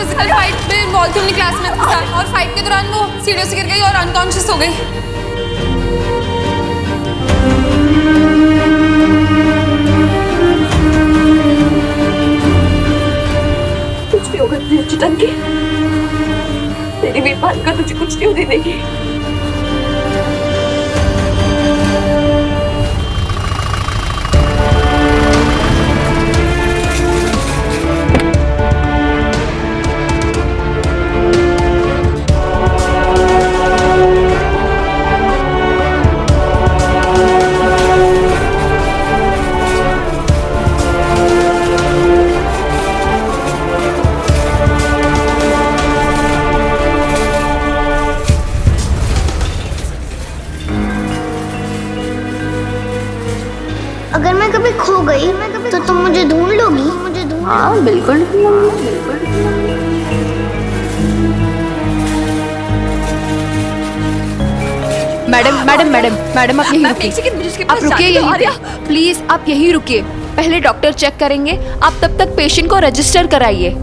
Physical fight में involve थी अपनी क्लासमेट के साथ और फाइट के दौरान वो सीढ़ियों से गिर गई और अनकॉन्शियस हो गई। कुछ भी होगा तुझे चिटंकी, तेरी वीरपाल का तुझे कुछ नहीं होने देगी। अगर मैं कभी खो गई तो तुम मुझे ढूंढ लोगी? हाँ बिल्कुल। मैडम मैडम मैडम मैडम आप यहीं रुकिए। आप रुकिए यहीं पे प्लीज, आप यहीं रुकिए। पहले डॉक्टर चेक करेंगे, आप तब तक पेशेंट को रजिस्टर कराइए।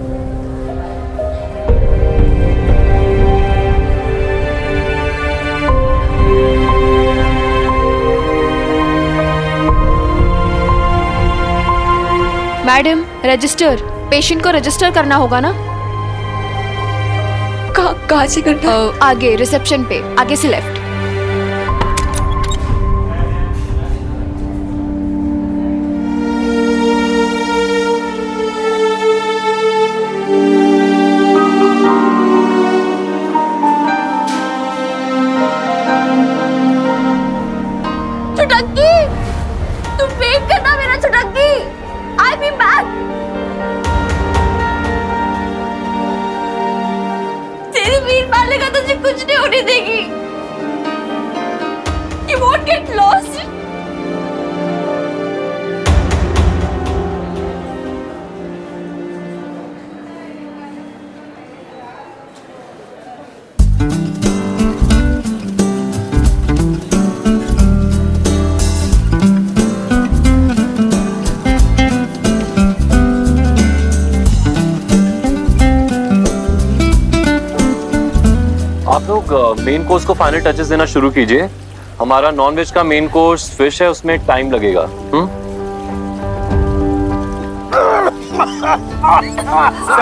मैडम रजिस्टर, पेशेंट को रजिस्टर करना होगा ना? कहाँ से करना? आगे रिसेप्शन पे, आगे से लेफ्ट। चुटंकी, तुम वेट करना मेरा चुटंकी। I'll be back. तेरी वीरपाल का तुझे कुछ नहीं होने देगी। You won't get lost. आप लोग मेन कोर्स को फाइनल टचेस देना शुरू कीजिए। हमारा नॉन वेज का मेन कोर्स फिश है, उसमें टाइम लगेगा।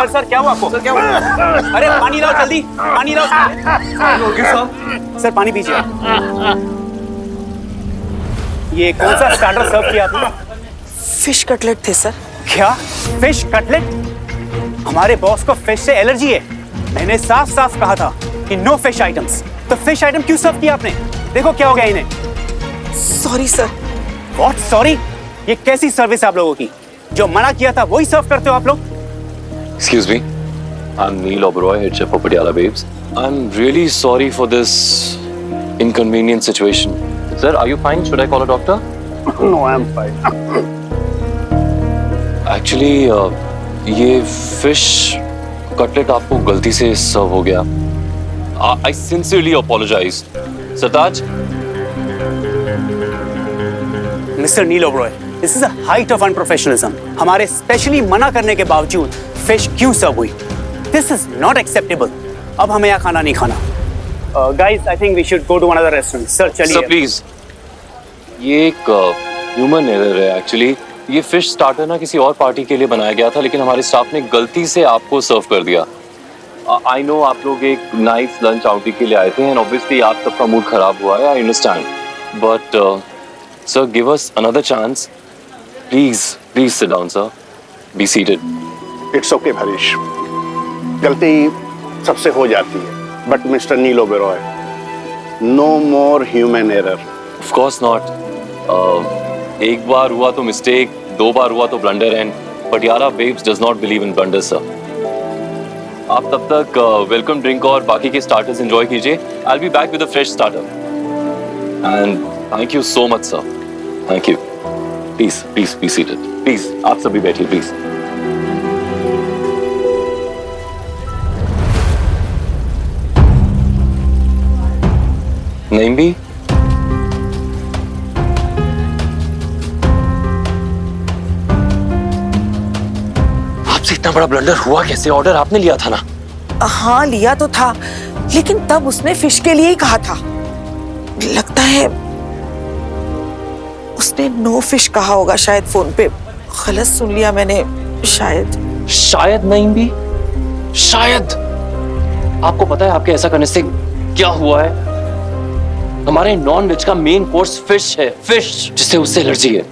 सर क्या हुआ आपको? सर क्या हुआ? अरे पानी लाओ जल्दी, पानी लाओ। सर पानी पीजिए। ये कौन सा स्टार्टर सर्व किया आपने? फिश कटलेट थे सर। क्या फिश कटलेट? हमारे बॉस को फिश से एलर्जी है। मैंने साफ साफ कहा था कि नो फिश आइटम्स। तो फिश आइटम क्यों सर्व किया आपने? देखो क्या हो गया इन्हें। Sorry sir. What sorry? ये कैसी सर्विस है आप लोगों की? जो मना किया था वही सर्व करते हो आप लोग? Excuse me, I'm Neil Oberoi, head chef for Patiala Babes. I'm really sorry for this inconvenient situation. Sir, are you fine? Should I call a doctor? No, I'm fine. Actually, ये fish cutlet आपको गलती से सर्व हो गया। I sincerely apologize. Sartaj? Mr. Neil Oberoi, this is a height of unprofessionalism. हमारे specially मना करने के बावजूद फिश क्यों सर्व हुई? This is not acceptable. अब हमें यहाँ खाना नहीं खाना। Guys, I think we should go to another restaurant. Sir, चलिए। Sir, please. ये एक ह्यूमन एरर है एक्चुअली। ये फिश स्टार्टर ना किसी और पार्टी के लिए बनाया गया था, लेकिन हमारे स्टाफ ने गलती से आपको सर्व कर दिया। आई नो आप लोग एक नाइस लंच आउटिंग के लिए आए थे एंड ऑब्वियसली आप सबका मूड खराब हुआ है, I understand, but sir give us another chance please. Please sit down sir, be seated. It's okay Harish, गलती सबसे हो जाती है, but mister Neil Oberoi, no more human error. Of course not. एक बार हुआ तो मिस्टेक, दो बार हुआ तो blunder, and Patiala babes does not believe in blunder sir. आप तब तक वेलकम ड्रिंक और बाकी के स्टार्टर्स एंजॉय कीजिए। I will be back with a fresh starter and thank you so much sir, thank you. Please please be seated, please आप सभी बैठिए प्लीज। नहीं भी आपसे इतना बड़ा ब्लंडर हुआ कैसे? ऑर्डर आपने लिया था ना? हाँ लिया तो था, लेकिन तब उसने फिश के लिए ही कहा था। लगता है उसने नो फिश कहा होगा, शायद फोन पे गलत सुन लिया मैंने, शायद। शायद नहीं भी, शायद। आपको पता है आपके ऐसा करने से क्या हुआ है? हमारे नॉन वेज का मेन कोर्स फिश है, फिश, जिससे उससे एलर्जी है।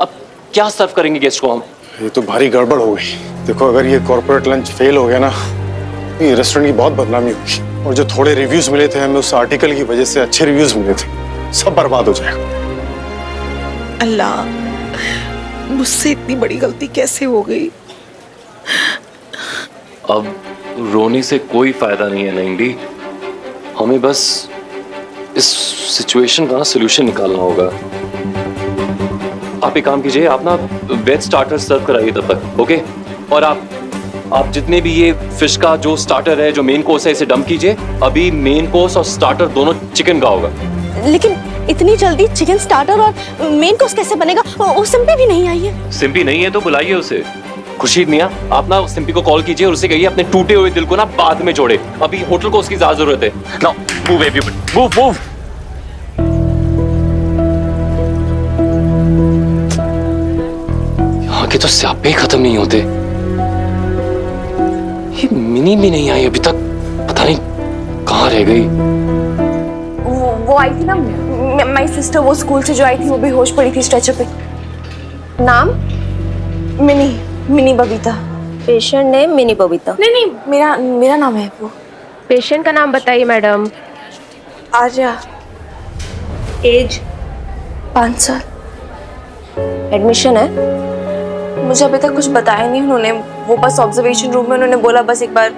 अब क्या सर्व करेंगे गेस्ट को हम? ये तो भारी गड़बड़ हो गई। देखो, अगर ये कॉर्पोरेट लंच फेल हो गया ना, ये रेस्टोरेंट की बहुत बदनामी होगी। और जो थोड़े रिव्यूज मिले थे हमें उस आर्टिकल की वजह से, अच्छे रिव्यूज मिले थे, सब बर्बाद हो जाएगा। अल्लाह, मुझसे इतनी बड़ी गलती कैसे हो गई? अब रोने से कोई फायदा नहीं है नईम दी। हमें बस इस सिचुएशन का सोल्यूशन निकालना होगा। आप एक काम कीजिए, आप ना वेज स्टार्टर सर्व कराइए तब तक, ओके? और आप जितने भी ये फिश का जो स्टार्टर है, जो मेन कोर्स है, इसे डंप कीजिए। अभी मेन कोर्स और स्टार्टर दोनों चिकन का होगा। लेकिन इतनी जल्दी चिकन स्टार्टर और मेन कोर्स कैसे बनेगा? वो सिंपी भी नहीं आई है। सिंपी नहीं है तो बुलाइए उसे। खुर्शीद मियां, आप ना सिंपी को कॉल कीजिए और उसे कहिए अपने टूटे हुए दिल को ना बाद में जोड़े। अभी होटल को उसकी ज्यादा जरूरत है। Now move everyone, move move. यहाँ के तो स्यापे खत्म नहीं होते। ये मिनी भी नहीं आई अभी तक, पता नहीं कहाँ रह गई। वो आई थी ना, माय सिस्टर, वो स्कूल से जो आई थी, वो बेहोश पड़ी थी स्ट्रेचर पे। नाम? Mini Babita. Patient name mini Babita? नहीं, मेरा नाम है वो। पेशेंट का नाम बताइए मैडम। आर्या। एज? 5 साल। एडमिशन है? मुझे अभी तक कुछ बताया नहीं उन्होंने। वो बस ऑब्जर्वेशन रूम में उन्होंने बोला बस एक बार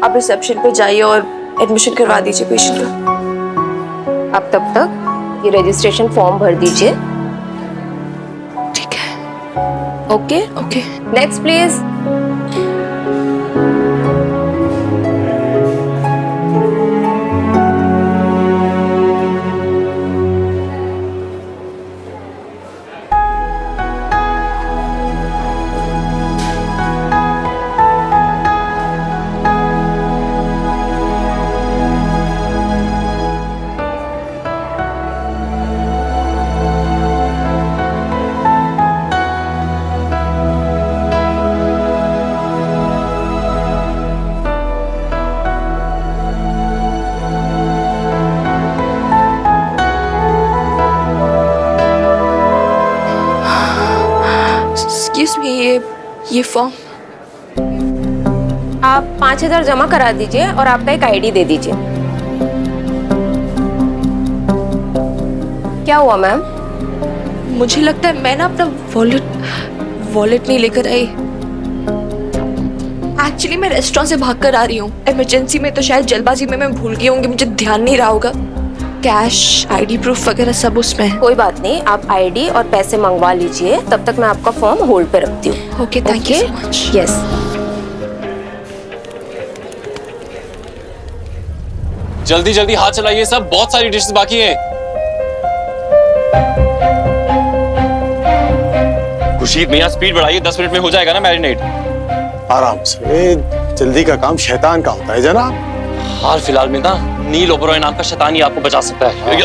आप रिसेप्शन पे जाइए और एडमिशन करवा दीजिए पेशेंट का। आप तब तक ये रजिस्ट्रेशन फॉर्म भर दीजिए। ठीक है। Okay? Okay. Next please. Excuse me, ये फॉर्म। आप 5,000 जमा करा दीजिए और आपका एक आईडी दे दीजिए। क्या हुआ मैम? मुझे लगता है मैं ना अपना वॉलेट नहीं लेकर आई। एक्चुअली मैं रेस्टोरेंट से भाग कर आ रही हूँ। इमरजेंसी में तो शायद जल्दबाजी में मैं भूल गई होंगी, मुझे ध्यान नहीं रहा होगा। कैश, आईडी प्रूफ वगैरह सब उसमें है। कोई बात नहीं, आप आईडी और पैसे मंगवा लीजिए, तब तक मैं आपका फॉर्म होल्ड पे रखती हूँ। Okay, thank you so much. Yes. जल्दी जल्दी हाथ चलाइए सब, बहुत सारी डिशेस बाकी हैं। खुर्शीद मियां, स्पीड बढ़ाइए, 10 मिनट में हो जाएगा ना मैरिनेट। आराम से, जल्दी का काम शैतान का होता है जनाब। हाल फिलहाल में ना नील ओबरॉय नाम का शैतान ही आपको बचा सकता है।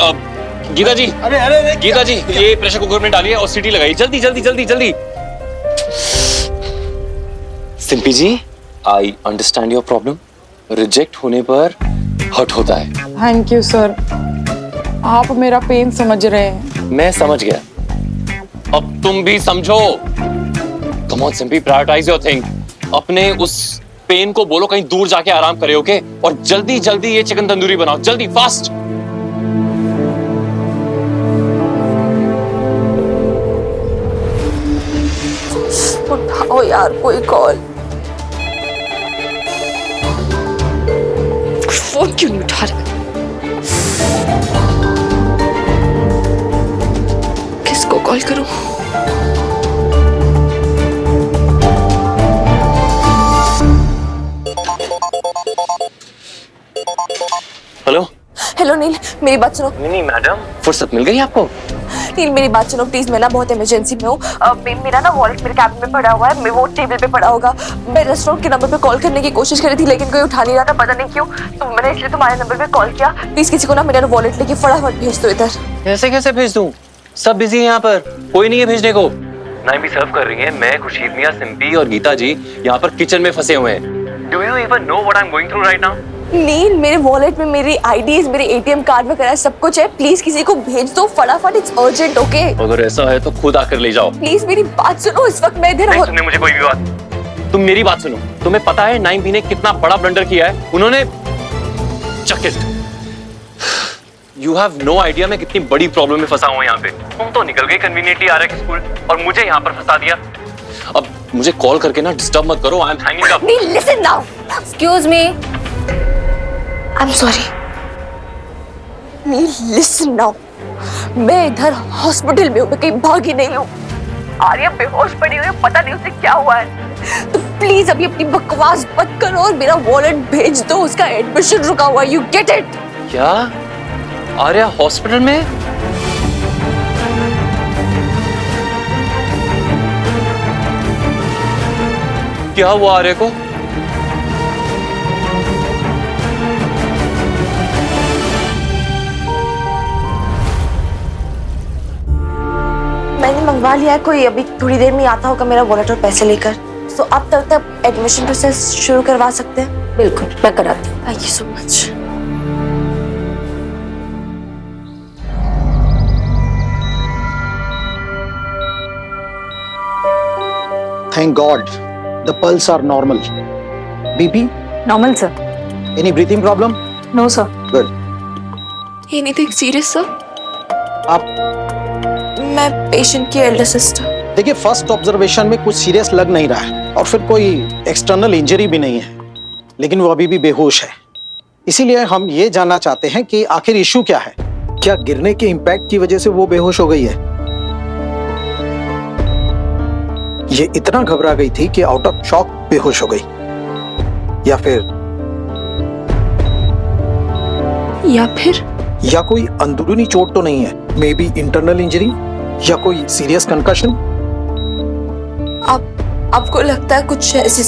गीता जी, अरे गीता जी, ये प्रेशर कुकर में डालिए और सीटी लगाइए, जल्दी जल्दी जल्दी जल्दी। Simpi ji, I understand your problem. Reject होने पर हर्ट होता है। थैंक यू सर, आप मेरा पेन समझ रहे हैं। मैं समझ गया, अब तुम भी समझो। Come on Simpy, prioritize your thing. अपने उस पेन को बोलो कहीं दूर जाके आराम करे, ओके? और जल्दी जल्दी ये चिकन तंदूरी बनाओ, जल्दी, फास्ट। उठाओ यार कोई कॉल। फोन क्यों नहीं उठा रहा? किसको कॉल करूं? हेलो हेलो नील, मेरी बात सुनो। नहीं मैडम, फुर्सत मिल गई आपको? नील मेरी बात सुनो प्लीज, मैं ना बहुत इमरजेंसी में हूँ। मेरा ना वॉलेट मेरे कैबिन में पड़ा हुआ है, वो टेबल पे पड़ा होगा। मैं रेस्टोरेंट के नंबर पे कॉल करने की कोशिश करी थी लेकिन कोई उठा नहीं रहा था, पता नहीं क्यों, तो मैंने इसलिए तुम्हारे नंबर पे कॉल किया। प्लीज किसी को ना मेरा वॉलेट लेके फटाफट भेज दो इधर। कैसे कैसे भेज दूं? सब बिजी है यहाँ पर, कोई नहीं है भेजने को। नाइम भी सर्व कर रही है, मैं, खुशीद मियां, सिंपी और गीता जी यहाँ पर किचन में फंसे हुए हैं। Do you even know what I'm going through right now? नील मेरे वॉलेट में मेरी आईडीज, मेरे एटीएम कार्ड वगैरह सब कुछ है, प्लीज किसी को भेज दो फटाफट, इट्स अर्जेंट। ओके अगर ऐसा है तो खुद आकर ले जाओ। प्लीज मेरी बात सुनो, इस वक्त मैं इधर नहीं सुनने मुझे कोई भी बात। तुम मेरी बात सुनो। तुम्हें पता है नाइम भी ने कितना बड़ा ब्लंडर किया है? उन्होंने You have no idea मैं कितनी बड़ी प्रॉब्लम में फंसा हुआ यहाँ पे। तुम तो निकल गई कन्वीनियंटली आरके स्कूल और मुझे यहाँ पर फंसा दिया। अब मुझे कॉल करके ना डिस्टर्ब मत करो, I am hanging up. Neel listen now, excuse me, I am sorry. Neel listen now, मैं इधर हॉस्पिटल में हूँ, मैं कहीं भागी नहीं हूँ। आर्या बेहोश पड़ी हुई है, पता नहीं उसे क्या हुआ है, तो प्लीज अभी अपनी बकवास मत करो और मेरा वॉलेट भेज दो, उसका एडमिशन रुका हुआ है, यू गेट इट? क्या आर्या हॉस्पिटल में? क्या हुआ आर्या को? मैंने मंगवा लिया है, कोई अभी थोड़ी देर में आता होगा मेरा वॉलेट और पैसे लेकर। तो अब तक एडमिशन प्रोसेस शुरू करवा सकते हैं? बिल्कुल मैं कराती हूँ। Thank you so much. Thank God, the pulse are normal. BP? Normal sir. Any breathing problem? No sir. Good. Anything serious sir? आप मैं पेशेंट की एल्डर सिस्टर। देखिए, फर्स्ट ऑब्जर्वेशन में कुछ सीरियस लग नहीं रहा है और फिर कोई एक्सटर्नल इंजरी भी नहीं है, लेकिन वो अभी भी बेहोश है। इसीलिए हम ये जानना चाहते हैं कि आखिर इश्यू क्या है। क्या गिरने के इम्पैक्ट की वजह से वो बेहोश हो गई है? ये इतना घबरा गई थी कि आउट ऑफ शॉक बेहोश हो गई, या कोई अंदरूनी चोट तो नहीं है? मे बी इंटरनल इंजरी या कोई सीरियस कंकशन। आपको लगता है कुछ ऐसी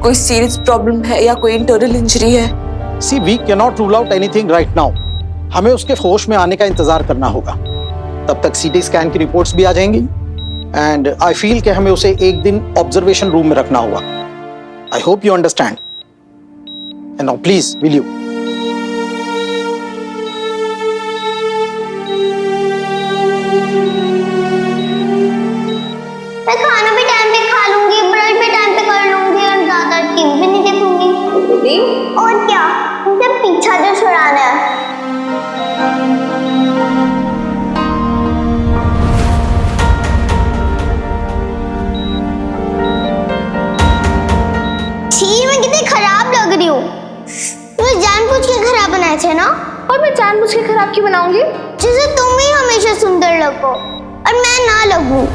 कोई सीरियस प्रॉब्लम है या कोई इंटरनल इंजरी है? See, we cannot rule out anything right now. हमें उसके होश में आने का इंतजार करना होगा। तब तक सीटी स्कैन की रिपोर्ट्स भी आ जाएंगी एंड आई फील कि हमें उसे एक दिन ऑब्जर्वेशन रूम में रखना होगा। I hope you understand. And now please will you? मैं खाना भी टाइम पे खा लूंगी, ब्रश भी टाइम पे कर लूंगी और ज्यादा टीवी भी नहीं देखूंगी। और क्या, मुझे पीछा जो छुड़ाना है। छी, मैं कितनी खराब लग रही हूँ। मुझे जानबूझ के खराब बनाए थे ना? और मैं जानबूझ के खराब क्यों बनाऊंगी? जैसे तुम ही हमेशा सुंदर लगो और मैं ना लगूं।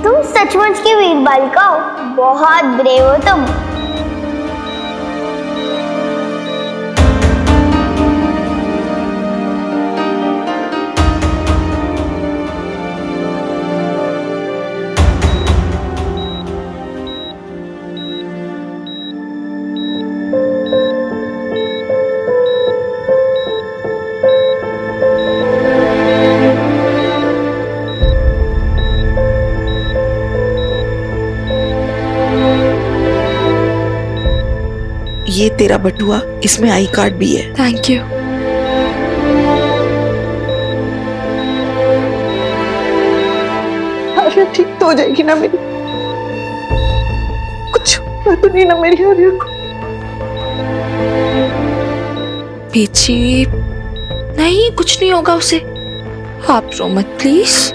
तुम सचमुच की वीर बालिका हो, बहुत ब्रेव हो तुम। ये तेरा बटुआ, इसमें आई कार्ड भी है। Thank you. आर्या ठीक तो हो जाएगी ना मेरी? कुछ हुआ तो नहीं ना मेरी आर्या को? पीछे नहीं, कुछ नहीं होगा उसे, आप रो मत प्लीज।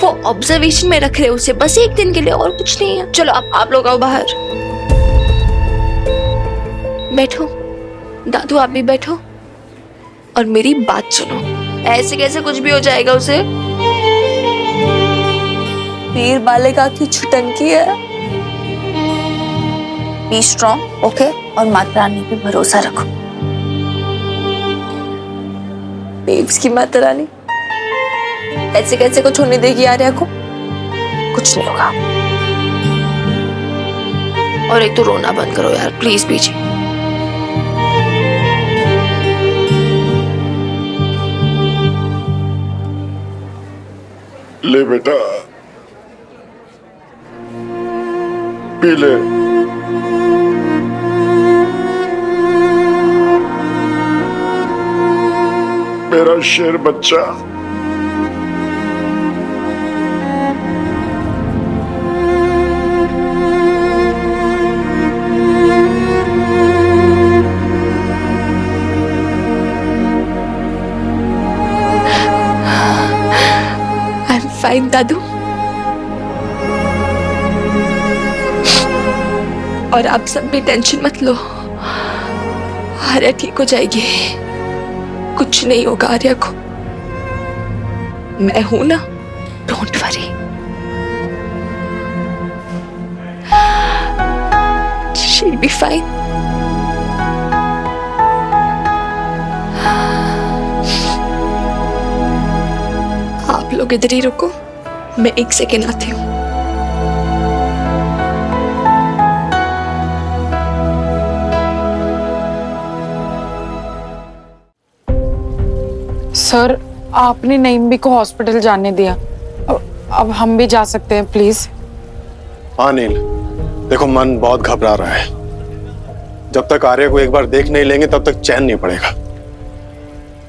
वो ऑब्जर्वेशन में रख रहे उसे बस एक दिन के लिए, और कुछ नहीं है। चलो आप लोग आओ बाहर, बैठो। दादू आप भी बैठो और मेरी बात सुनो। ऐसे कैसे कुछ भी हो जाएगा उसे? वीर बालिका की छुटंकी है। Be strong, okay? और माता रानी पे भरोसा रखो। बेब्स की माता रानी ऐसे कैसे कुछ होने देगी आर्या को? कुछ नहीं होगा। और एक तो रोना बंद करो यार प्लीज बीजी। ले बेटा, पी ले। मेरा शेर बच्चा। फाइन दादू। और आप सब भी टेंशन मत लो, आर्या ठीक हो जाएगी। कुछ नहीं होगा आर्या को, मैं हूं ना, don't worry. She be fine. आप लोग इधर ही रुको, मैं 1 सेकेंड आती हूँ। सर, आपने नईम भी को हॉस्पिटल जाने दिया, अब हम भी जा सकते हैं प्लीज? हाँ नील, देखो मन बहुत घबरा रहा है। जब तक आर्या को एक बार देख नहीं लेंगे तब तक चैन नहीं पड़ेगा।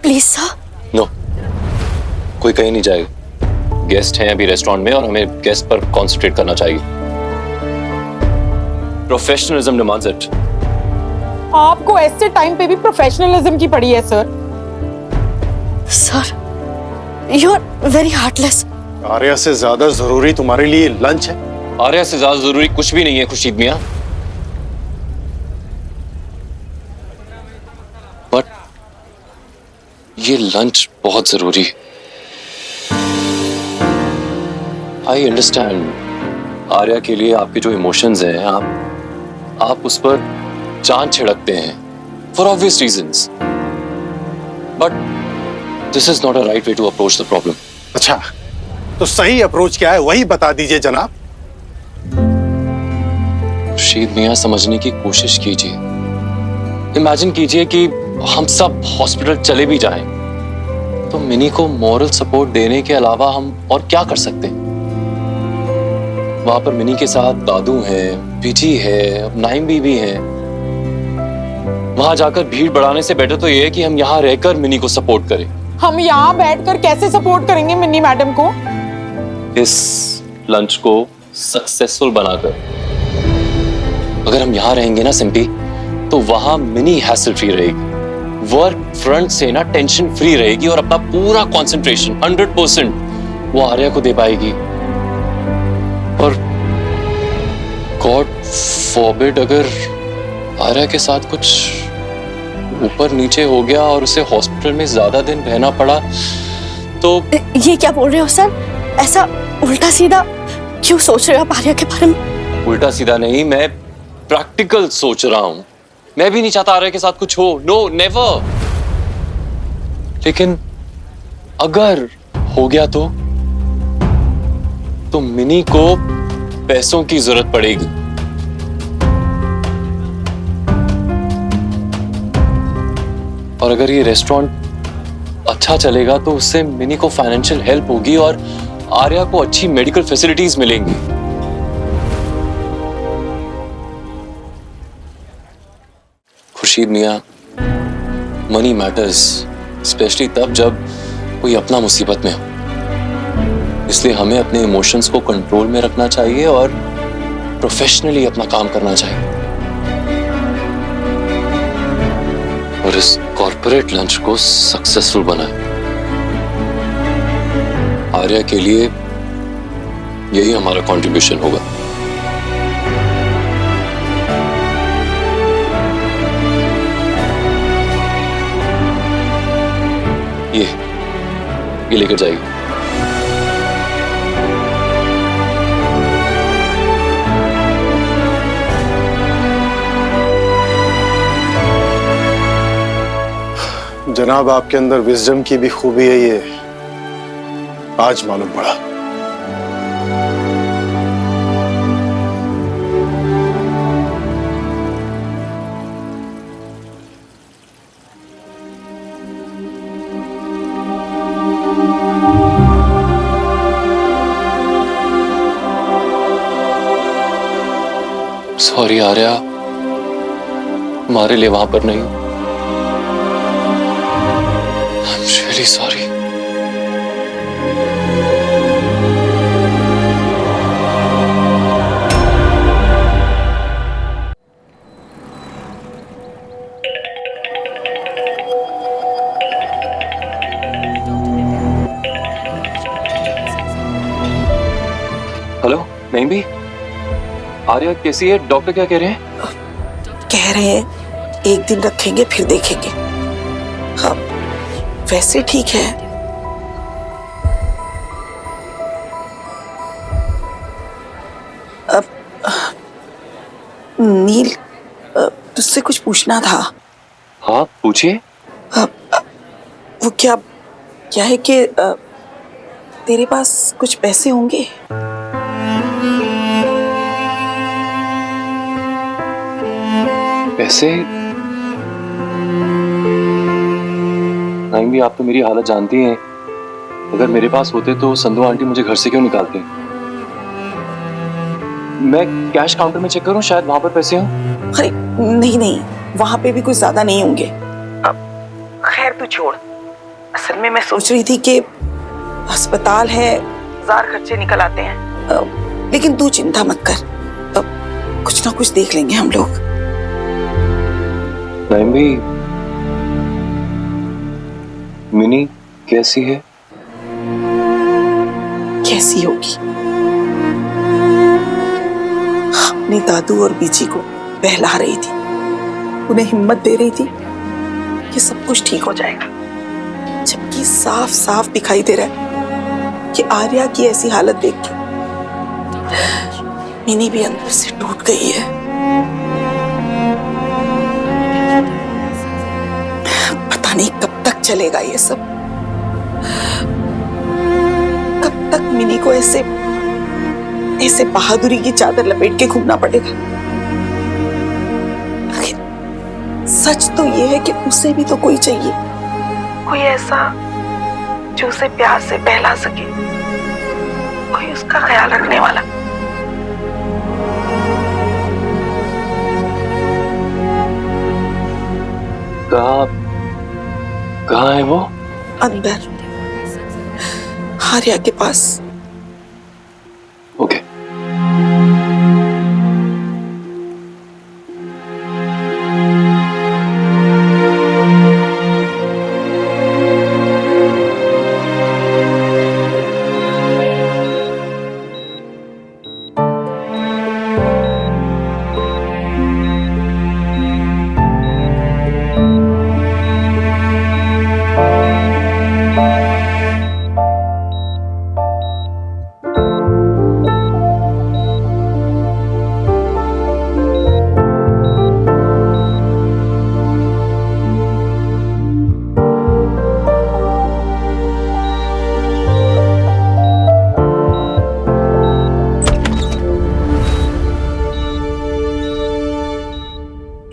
Please sir. नो, कोई कहीं नहीं जाएगा। गेस्ट हैं अभी रेस्टोरेंट में और हमें गेस्ट पर कंसंट्रेट करना चाहिए। Professionalism demands it. आपको ऐसे टाइम पे भी प्रोफेशनलिज्म की पड़ी है sir. Sir, you are very heartless. Arya से ज्यादा जरूरी तुम्हारे लिए लंच है? आर्या से ज्यादा जरूरी कुछ भी नहीं है खुर्शीद मियां। बट ये लंच बहुत जरूरी है। आई अंडरस्टैंड आर्या के लिए आपके जो इमोशंस हैं, आप उस पर जान छिड़कते हैं for obvious reasons, but this is not a right way to approach the problem. अच्छा, तो सही अप्रोच क्या है वही बता दीजिए जनाब। खुर्शीद मियां, समझने की कोशिश कीजिए। इमेजिन कीजिए कि हम सब हॉस्पिटल चले भी जाएं, तो मिनी को मॉरल सपोर्ट देने के अलावा हम और क्या कर सकते हैं? वहां पर मिनी के साथ दादू हैं, बीजी है, अब नाइम भी है। वहां जाकर भीड़ बढ़ाने से बेटर तो ये है कि हम यहाँ रहकर मिनी को सपोर्ट करें। हम यहाँ बैठकर कैसे सपोर्ट करेंगे मिनी मैडम को? इस लंच को सक्सेसफुल बनाकर। अगर हम यहाँ रहेंगे ना सिंपी, तो वहां मिनी हैसल फ्री रहेगी, वर्क फ्रंट से ना टेंशन फ्री रहेगी और अपना पूरा कंसंट्रेशन 100% वो आर्या को दे पाएगी। और गॉड फॉरबिड अगर आर्या के साथ कुछ ऊपर नीचे हो गया और उसे हॉस्पिटल में ज्यादा दिन रहना पड़ा तो। ये क्या बोल रहे हो सर? ऐसा उल्टा सीधा क्यों सोच रहे हो आप आर्या के बारे में? उल्टा सीधा नहीं, मैं प्रैक्टिकल सोच रहा हूं। मैं भी नहीं चाहता आर्या के साथ कुछ हो, नो नेवर। लेकिन अगर हो गया तो मिनी को पैसों की जरूरत पड़ेगी। और अगर ये रेस्टोरेंट अच्छा चलेगा तो उससे मिनी को फाइनेंशियल हेल्प होगी और आर्या को अच्छी मेडिकल फैसिलिटीज मिलेंगी। खुर्शीद मियां, मनी मैटर्स, स्पेशली तब जब कोई अपना मुसीबत में हो। इसलिए हमें अपने इमोशंस को कंट्रोल में रखना चाहिए और प्रोफेशनली अपना काम करना चाहिए। और इस कॉर्पोरेट लंच को सक्सेसफुल बनाए। आर्या के लिए यही हमारा कंट्रीब्यूशन होगा। ये लेकर जाइए। जनाब आपके अंदर विजडम की भी खूबी है, ये आज मालूम पड़ा। सॉरी आर्या, हमारे लिए वहां पर नहीं। I'm really sorry. हेलो, नहीं भी आर्या कैसी है? डॉक्टर क्या कह रहे हैं? कह रहे हैं 1 दिन रखेंगे फिर देखेंगे। हाँ, वैसे ठीक है। अब नील, तुझसे कुछ पूछना था। हाँ पूछिए। वो क्या है कि तेरे पास कुछ पैसे होंगे? पैसे? नहीं भी, आप तो मेरी हालत जानती हैं। अगर मेरे पास होते तो संधू आंटी मुझे घर से क्यों निकालती? मैं कैश काउंटर में चेक करूं, शायद वहां पर पैसे हों। अरे नहीं, वहां पे भी कुछ ज्यादा नहीं होंगे। अब खैर तू छोड़। असल में मैं सोच रही थी कि अस्पताल है, जार खर्चे निकल आते हैं। लेकिन तू चिंता मत कर, अब कुछ ना कुछ देख लेंगे हम लोग। नहीं भी, मिनी कैसी है? कैसी होगी? अपने दादू और बीजी को बहला रही थी, उन्हें हिम्मत दे रही थी कि सब कुछ ठीक हो जाएगा, जबकि साफ साफ दिखाई दे रहा है कि आर्या की ऐसी हालत देख के मिनी भी अंदर से टूट गई है। पता नहीं कब तक चलेगा ये सब, कब तक मिनी को ऐसे बहादुरी की चादर लपेट के घूमना पड़ेगा। लेकिन सच तो ये है कि उसे भी तो कोई चाहिए, कोई ऐसा जो उसे प्यार से बहला सके, कोई उसका ख्याल रखने वाला। कहाँ है वो? अंदर, आर्या के पास। Okay.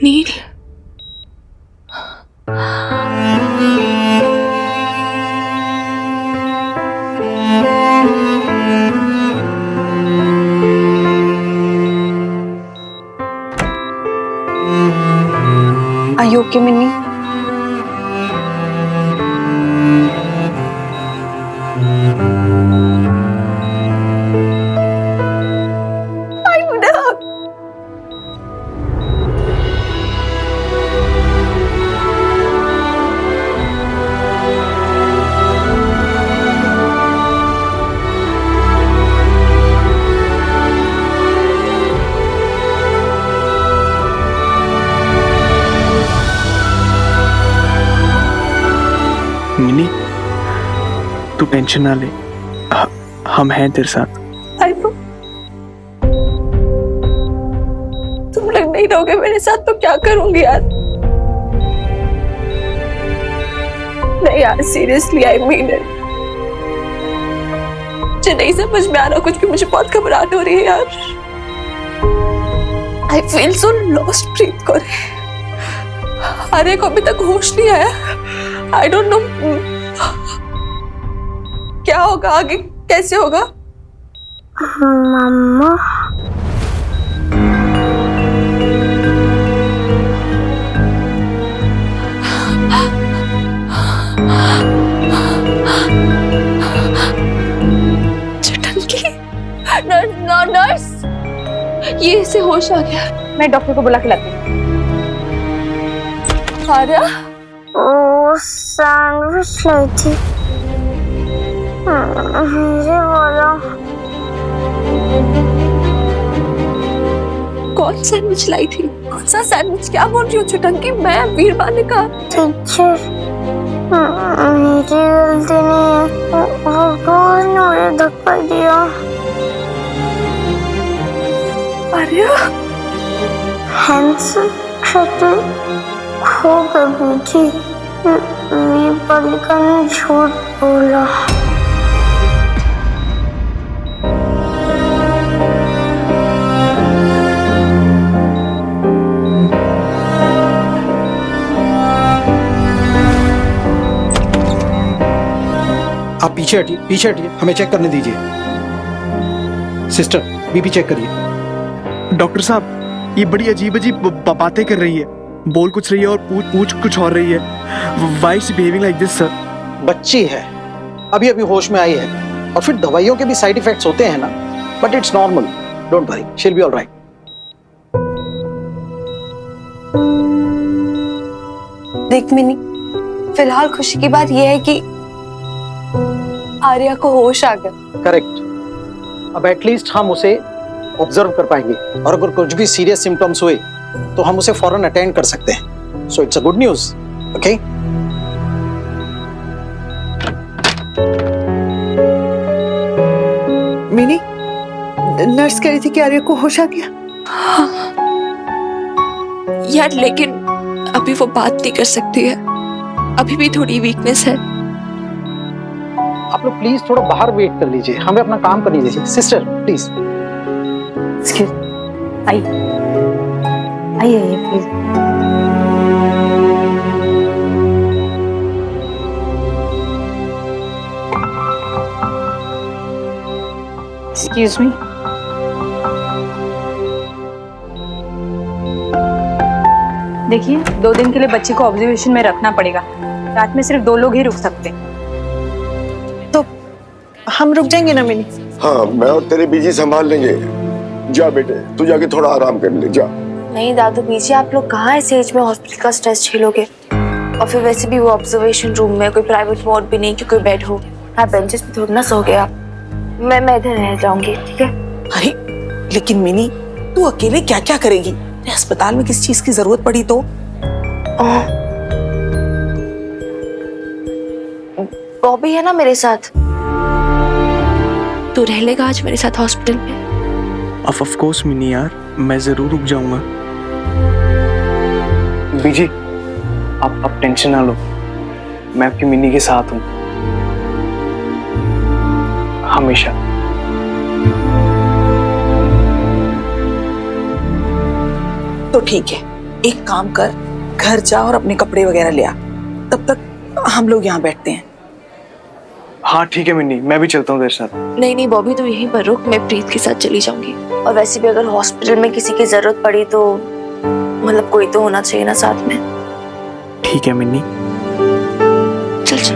Neel, Are you okay, Minnie? Minnie, तू टेंशन ना ले, हम हैं तेरे साथ। आई नो, तुम लोग नहीं रहोगे मेरे साथ तो क्या करूंगी यार। नहीं यार, सीरियसली आई मीन इट। मुझे नहीं समझ में आ रहा कुछ भी, मुझे बहुत घबराहट हो रही है यार। आई फील सो लॉस्ट प्रीत को। आर्य को अभी तक होश नहीं आया। आई डोंट नो क्या होगा आगे, कैसे होगा। मम्मा नर्स, ये इसे होश आ गया। मैं डॉक्टर को बुला के लाती हूँ। आर्या, वो सैंडविच लाई थी, मुझे बोला। कौन सैंडविच लाई थी? कौन सा सैंडविच? क्या बोल रही हो छुटंकी? मैं वीरबाने का। टीचर, मेरी गलती नहीं है, वो बहुत ने मुझे धक्का दिया। आर्या, हैंस शक्ल खो गई थी, वीरबालिका ने झूठ बोला। आप पीछे हटिए, पीछे हटिए, हमें चेक करने दीजिए। सिस्टर, बीपी चेक करिए। डॉक्टर साहब, ये बड़ी अजीब अजीब बातें कर रही है, बोल कुछ रही है और पूछ कुछ और रही है। Why she behaving like this sir? बच्ची है, अभी अभी होश में आई है, और फिर दवाइयों के भी साइड इफेक्ट्स होते हैं ना, but it's normal, don't worry, she will be alright. देख मिनी, फिलहाल खुशी की बात यह है कि आर्या को होश आ गया। करेक्ट, अब एटलीस्ट हम उसे ऑब्जर्व कर पाएंगे, और अगर कुछ भी सीरियस सिम्टम्स हुए तो हम उसे फौरन अटेंड कर सकते हैं। So it's a good news, okay? Mini, nurse कह रही थी कि आर्या को होश आ गया। यार लेकिन अभी वो बात नहीं कर सकती है, अभी भी थोड़ी वीकनेस है। आप लोग प्लीज थोड़ा बाहर वेट कर लीजिए, हमें अपना काम करने दीजिए। Sister please. आइए प्लीज। Excuse me. देखिए, 2 दिन के लिए बच्ची को ऑब्जर्वेशन में रखना पड़ेगा। रात में सिर्फ 2 लोग ही रुक सकते हैं। तो हम रुक जाएंगे ना मिनी? हाँ, मैं और तेरे बीजी संभाल लेंगे। जा बेटे, तू जाके थोड़ा आराम कर ले, जा। नहीं दादू बीजी, आप लोग कहाँ इस एज में हॉस्पिटल का स्ट्रेस झेलोगे? और फिर वैसे भी वो ऑब्जर्वेशन रूम में कोई प्राइवेट वार्ड भी नहीं कि कोई बेड हो। हाँ, बेंचेस पे थोड़ा ना सोगे आप। मैं इधर रह जाऊंगी, ठीक है? अरे लेकिन मिनी, तू अकेले क्या क्या करेगी? अस्पताल में किस चीज की जरूरत पड़ी तो? बॉबी है ना मेरे साथ, तू रह लेगा आज मेरे साथ हॉस्पिटल में? ऑफ कोर्स मिनी यार, मैं जरूर रुक जाऊंगा। बीजी, आप टेंशन ना लो, मैं आपकी मिनी के साथ हूँ हमेशा। तो ठीक है, एक काम कर, घर जा और अपने कपड़े वगैरह ले आ, तब तक हम लोग यहाँ बैठते हैं। हाँ ठीक है मिन्नी, मैं भी चलता हूँ तेरे साथ। नहीं नहीं बॉबी, तू यहीं पर रुक, मैं प्रीत के साथ चली जाऊंगी। और वैसे भी अगर हॉस्पिटल में किसी की जरूरत पड़ी तो मतलब कोई तो होना चाहिए ना साथ में। ठीक है मिन्नी, चल चल।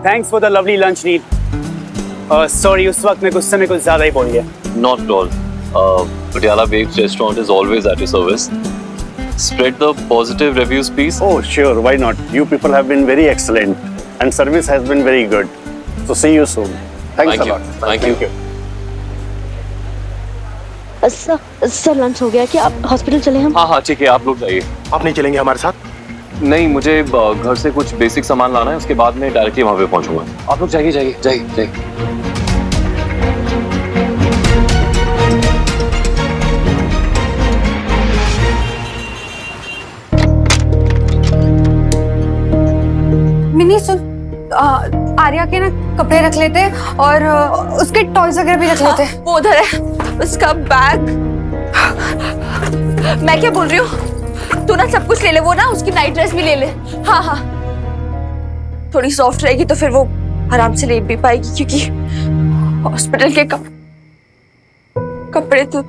Thanks for the lovely lunch need. Sorry, उस वक्त मैं गुस्से में कुछ ज्यादा ही बोल गया। Not at all. Patiala Bakes Restaurant is always at your service. Spread the positive reviews, please. Oh, sure, why not? You people have been very excellent and service has been very good. So see you soon. Thanks a lot. Thank you. Sir lunch हो गया क्या? आप hospital चले हम? हाँ हाँ ठीक है, आप लोग जाइए। आप नहीं चलेंगे हमारे साथ? नहीं, मुझे घर से कुछ बेसिक सामान लाना है, उसके बाद में डायरेक्टली वहाँ पे पहुँचूंगा। आप लोग जाइए जाइए जाइए जाइए। कपड़े रख लेते और उसके टॉयज वगैरह भी रख लेते। वो उधर है, उसका बैग। मैं क्या बोल रही हूँ, तू ना सब कुछ ले ले, वो ना उसकी नाइट ड्रेस भी ले ले। हाँ हाँ, थोड़ी सॉफ्ट रहेगी तो फिर वो आराम से लेट भी पाएगी, क्योंकि हॉस्पिटल के कपड़े तो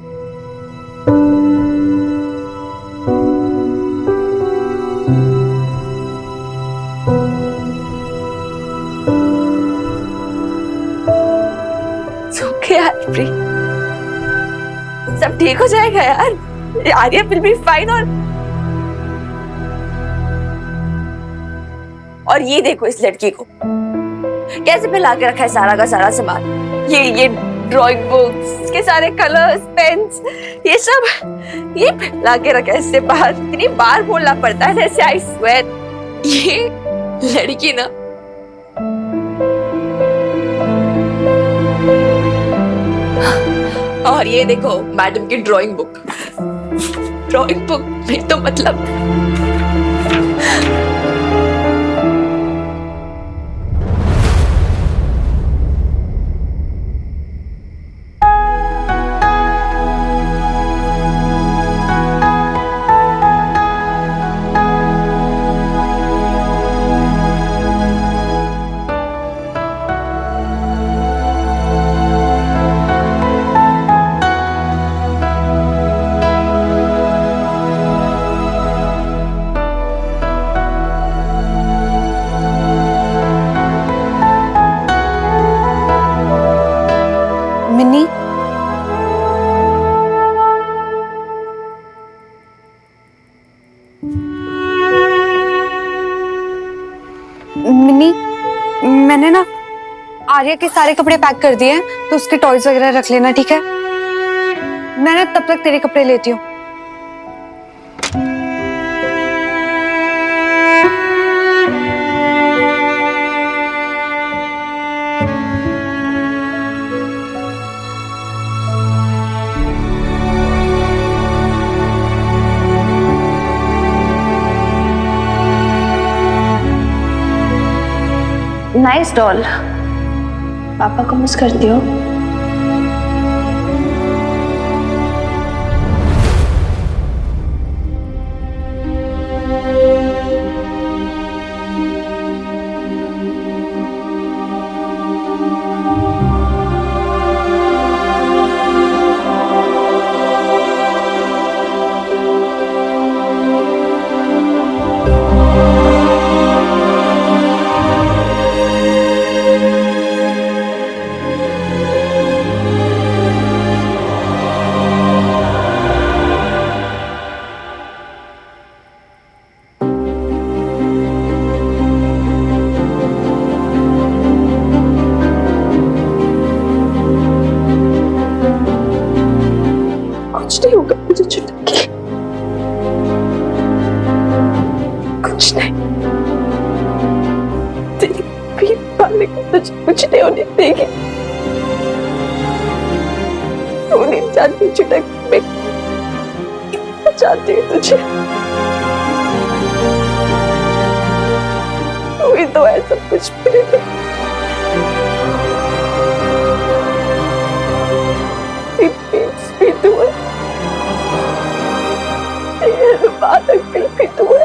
यार प्री, सब ठीक हो जाएगा यार। Arya will be fine. और ये देखो इस लड़की को कैसे फैला के रखा है सारा का सारा सामान। ये ड्राइंग बुक्स के सारे कलर्स, पेन्स, ये सब ये फैला के रखा है। इससे बाहर इतनी बार बोलना पड़ता है जैसे आई स्वेयर। ये लड़की ना और ये देखो मैडम की ड्राइंग बुक नहीं तो मतलब मिन्नी, मिन्नी, मैंने ना आर्या के सारे कपड़े पैक कर दिए हैं, तो उसके टॉयज वगैरह रख लेना, ठीक है? मैं ना तब तक तेरे कपड़े लेती हूँ। Nice doll. पापा को मिस करती हो? कुछ नहीं होगा मुझे चुटकी, कुछ नहीं। तेरी पीठ पालने को तुझे कुछ नहीं होने देगी। तू नहीं जानती चुटक, मैं कितना चाहती हूँ तुझे। तू ही तो है सब कुछ मेरे लिए। भी तू है, बात अंकल भी तू है।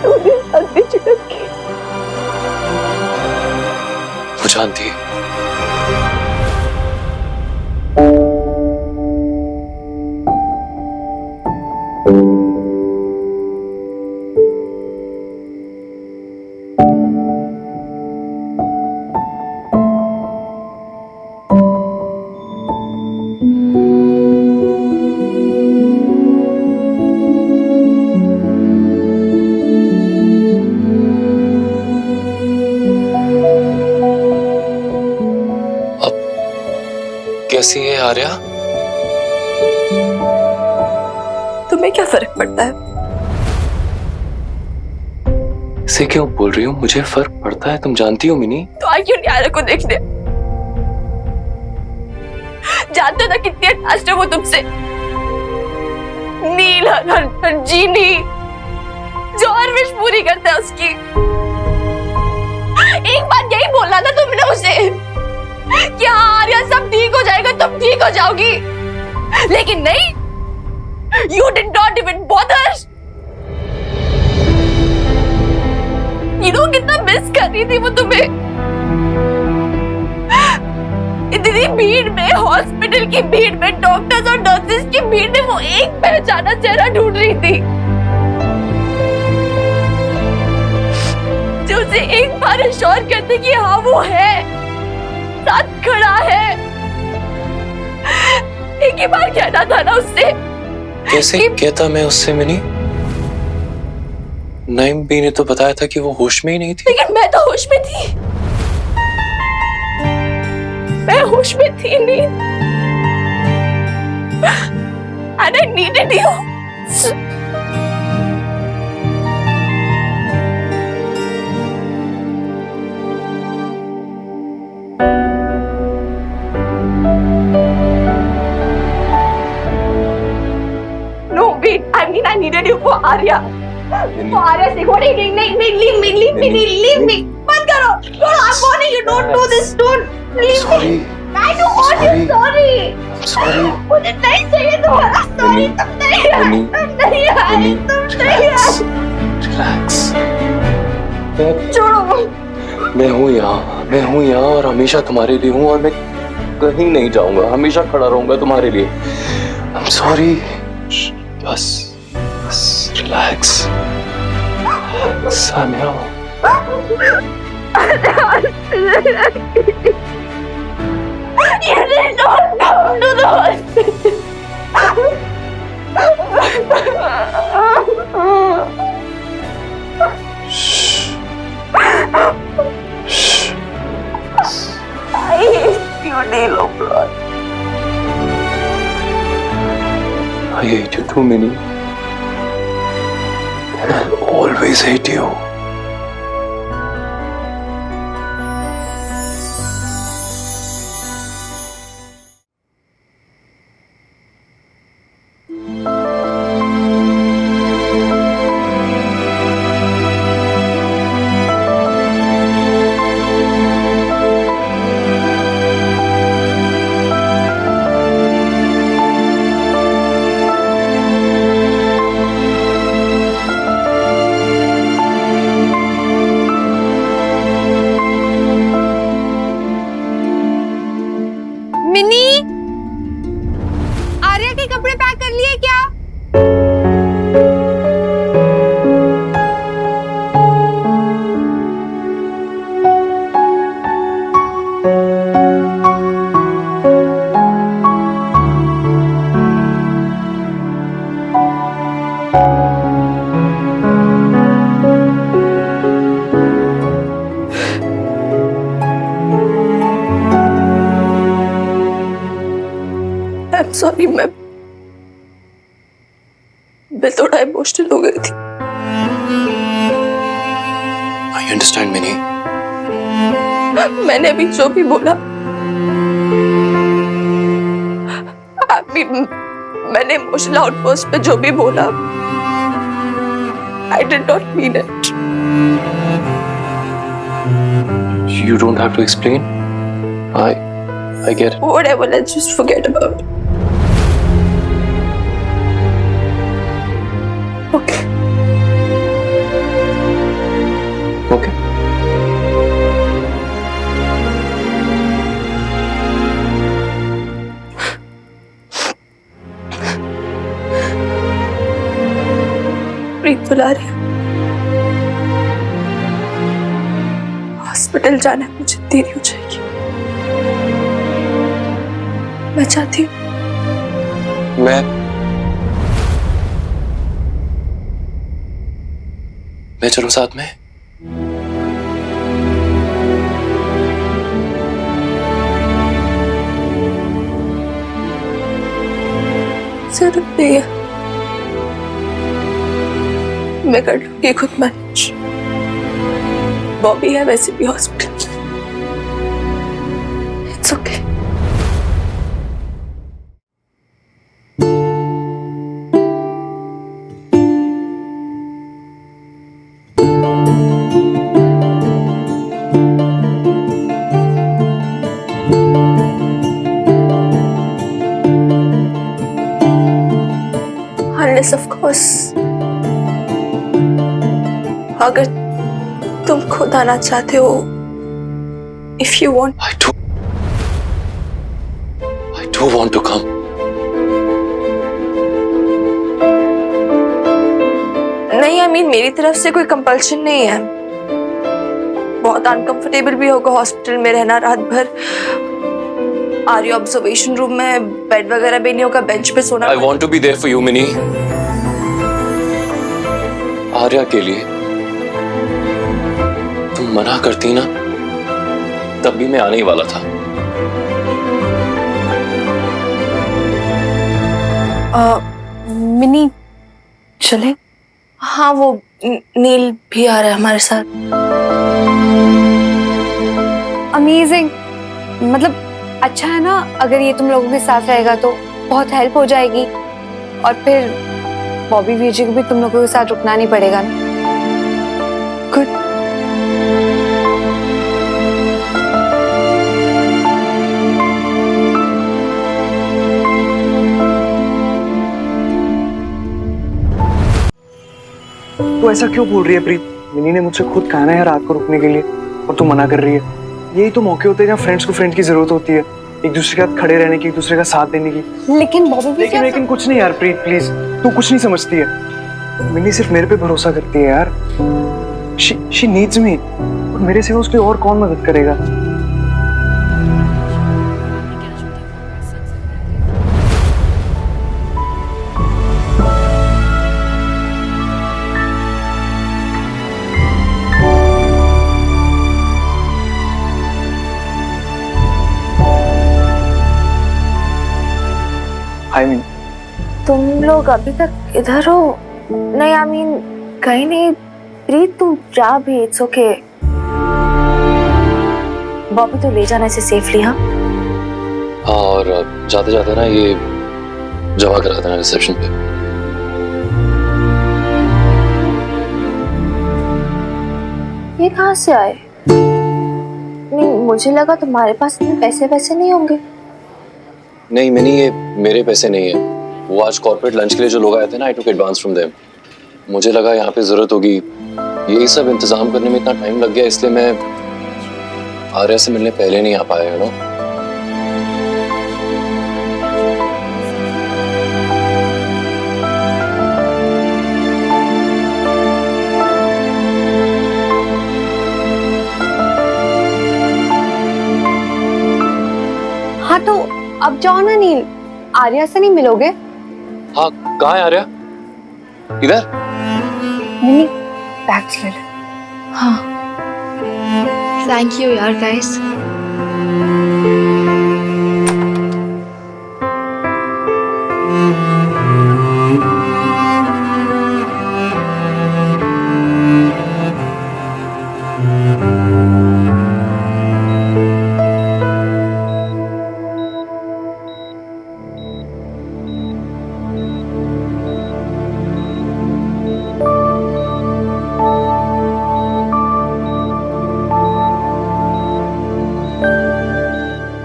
तूने शादी चुटक की। वो जानती है। कैसी है आर्या? तुम्हें क्या फर्क पड़ता है? इसे क्यों बोल रही हूँ? मुझे फर्क पड़ता है, तुम जानती हो मिनी। तो आई क्यों नहीं आर्या को देखने? जानते हो ना कितनी अटैच्ड है वो तुमसे। नील, हर जीनी, जो हर विश पूरी करता है उसकी। एक बार यही बोला ना तुमने उसे कि हाँ आर्या सब ठीक हो जाएगा, तुम ठीक हो जाओगी, लेकिन नहीं, you did not even bother। You know कितना मिस कर रही थी वो तुम्हें। इतनी भीड़ में, हॉस्पिटल की भीड़ में, डॉक्टर्स और नर्सेस की भीड़ में वो एक पहचाना चेहरा ढूंढ रही थी जो उसे एक बार एश्योर करते कि हाँ वो है, साथ खड़ा है। एक ही बार कहना था ना उससे। कैसे कहता मैं उससे मिनी? नईम भी ने तो बताया था कि वो होश में ही नहीं थी। लेकिन मैं तो होश में थी, मैं होश में थी नहीं। And I needed you। No, wait, I mean I needed you for Arya। For Arya's sake, what are you doing? नहीं, leave me, मत करो। No, I'm warning you, don't do this, don't। Leave me। I don't want you, sorry। मुझे नहीं चाहिए तुम्हारा sorry, तुम नहीं आए, तुम नहीं आए। रिलैक्स। छोड़ो। मैं हूँ यहाँ और हमेशा तुम्हारे लिए हूँ, और मैं कहीं नहीं जाऊंगा, हमेशा खड़ा रहूंगा तुम्हारे लिए। I'm sorry। बस relax. Samiya. You did not come to the hospital। I hate you, Neelo Oberoi। I hate you too, Minnie। And I'll always hate you। Arya के कपड़े पैक कर लिए क्या? I'm sorry, मैं थोड़ा इमोशनल हो गई थी। I understand, Minnie। मैंने अभी जो भी बोला, मैंने इमोशनल आउटबर्स्ट पे जो भी बोला, I did not mean it। You don't have to explain। I get it। Whatever, let's just forget about it। Okay। Okay। प्रीत बुला रही है, हॉस्पिटल जाना है, मुझे देरी हो जाएगी। मैं चाहती हूँ मैं चलूं साथ में? जरूरत नहीं है, मैं कर लूंगी खुद मैनेज। बॉबी है वैसे भी hospital. It's okay. Yes, of course. अगर तुम खुद आना चाहते हो, if you want. I do want to come. नहीं, I mean मेरी तरफ से कोई कंपल्शन नहीं है। बहुत अनकंफर्टेबल भी होगा हॉस्पिटल में रहना रात भर। आर्या ऑब्जर्वेशन रूम में बेड वगैरह भी नहीं होगा, बेंच पे सोना। I want to be there for you, mini. Arya के लिए तुम मना करती ना, तब भी मैं आने ही वाला था। मिनी चले? हाँ, वो नील भी आ रहा है हमारे साथ। अमेजिंग, मतलब अच्छा है ना, अगर ये तुम लोगों के साथ रहेगा तो बहुत हेल्प हो जाएगी, और फिर बॉबी वीर जी को भी तुम लोगों के साथ रुकना नहीं पड़ेगा ना। गुड। तू ऐसा क्यों बोल रही है प्रीत? मिनी ने मुझसे खुद कहा ना है रात को रुकने के लिए, और तू मना कर रही है। यही तो मौके होते हैं जहाँ फ्रेंड्स को फ्रेंड की जरूरत होती है, एक दूसरे के साथ खड़े रहने की, एक दूसरे का साथ देने की। लेकिन बॉबी लेकिन कुछ नहीं यार प्रीत, प्लीज तू कुछ नहीं समझती है। मिनी सिर्फ मेरे पे भरोसा करती है यार। शी नीड्स मी, और मेरे सिवा उसकी और कौन मदद करेगा? हाय मिनी। तुम लोग अभी तक इधर हो? नहीं, आई मीन कहीं नहीं। प्रीत तुम जा भी, इट्स ओके। बॉबी तो ले जाना इसे सेफली। हाँ, और जाते जाते ना ये जमा करा देना रिसेप्शन पे। ये कहाँ से आए? नहीं, मुझे लगा तुम्हारे पास इतने पैसे वैसे नहीं होंगे। नहीं मिनी, ये मेरे पैसे नहीं है। वो आज कॉर्पोरेट लंच के लिए जो लोग आए थे ना, आई टुक एडवांस फ्रॉम देम। मुझे लगा यहाँ पे जरूरत होगी, यही सब इंतजाम करने में इतना टाइम लग गया, इसलिए मैं आर्या से मिलने पहले नहीं आ पाया ना। हाँ तो अब जाओ ना नील, आर्या से नहीं मिलोगे? हाँ, कहाँ है आर्या? इधर? मिनी बैग्स ले लो। हाँ, थैंक यू यार गाइस।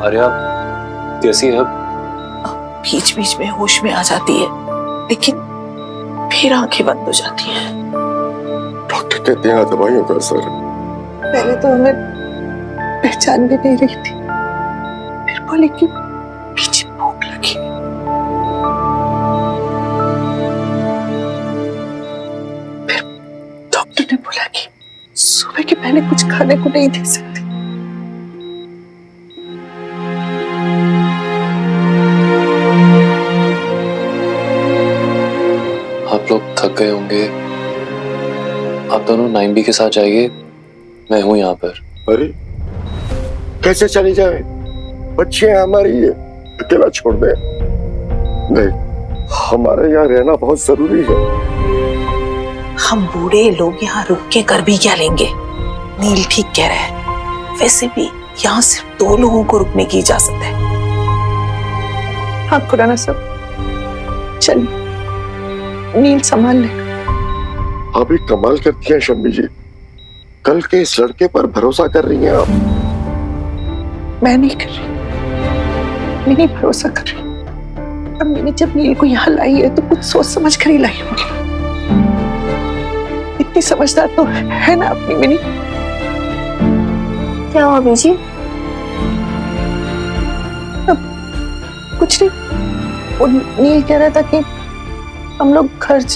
आर्या कैसी है अब? बीच बीच में होश में आ जाती है, लेकिन फिर आंखें बंद हो जाती हैं। डॉक्टर कहते हैं दवाइयों का असर। पहले तो हमें पहचान भी नहीं रही थी, फिर बोले कि पीछे भूख लगी। फिर डॉक्टर ने बोला कि सुबह के पहले कुछ खाने को नहीं दे सकते। आप लोग थक गए होंगे, आप दोनों 9B के साथ जाइए, मैं हूं यहाँ पर। अरे कैसे चली जाए? बच्चे हैं हमारी, ये अकेला छोड़ दे? नहीं, हमारे यहाँ रहना बहुत जरूरी है। हम बूढ़े लोग यहाँ रुक के कर भी क्या लेंगे? नील ठीक कह रहा है, वैसे भी यहाँ सिर्फ 2 लोगों को रुकने की इजाजत है। हाँ खुराना सब, चलिए नील संभाल ले। आप भी कमाल करती हैं शम्मी जी, कल के इस लड़के पर भरोसा कर रही हैं आप। मैं नहीं कर रही, मैं नहीं भरोसा कर रही। अब मैंने जब नील को यहाँ लाई है तो कुछ सोच समझ कर ही लाई होगी। इतनी समझदार तो है ना अपनी मिनी। क्या हुआ बीजी? कुछ नहीं, वो नील कह रहा था कि हम लोग घर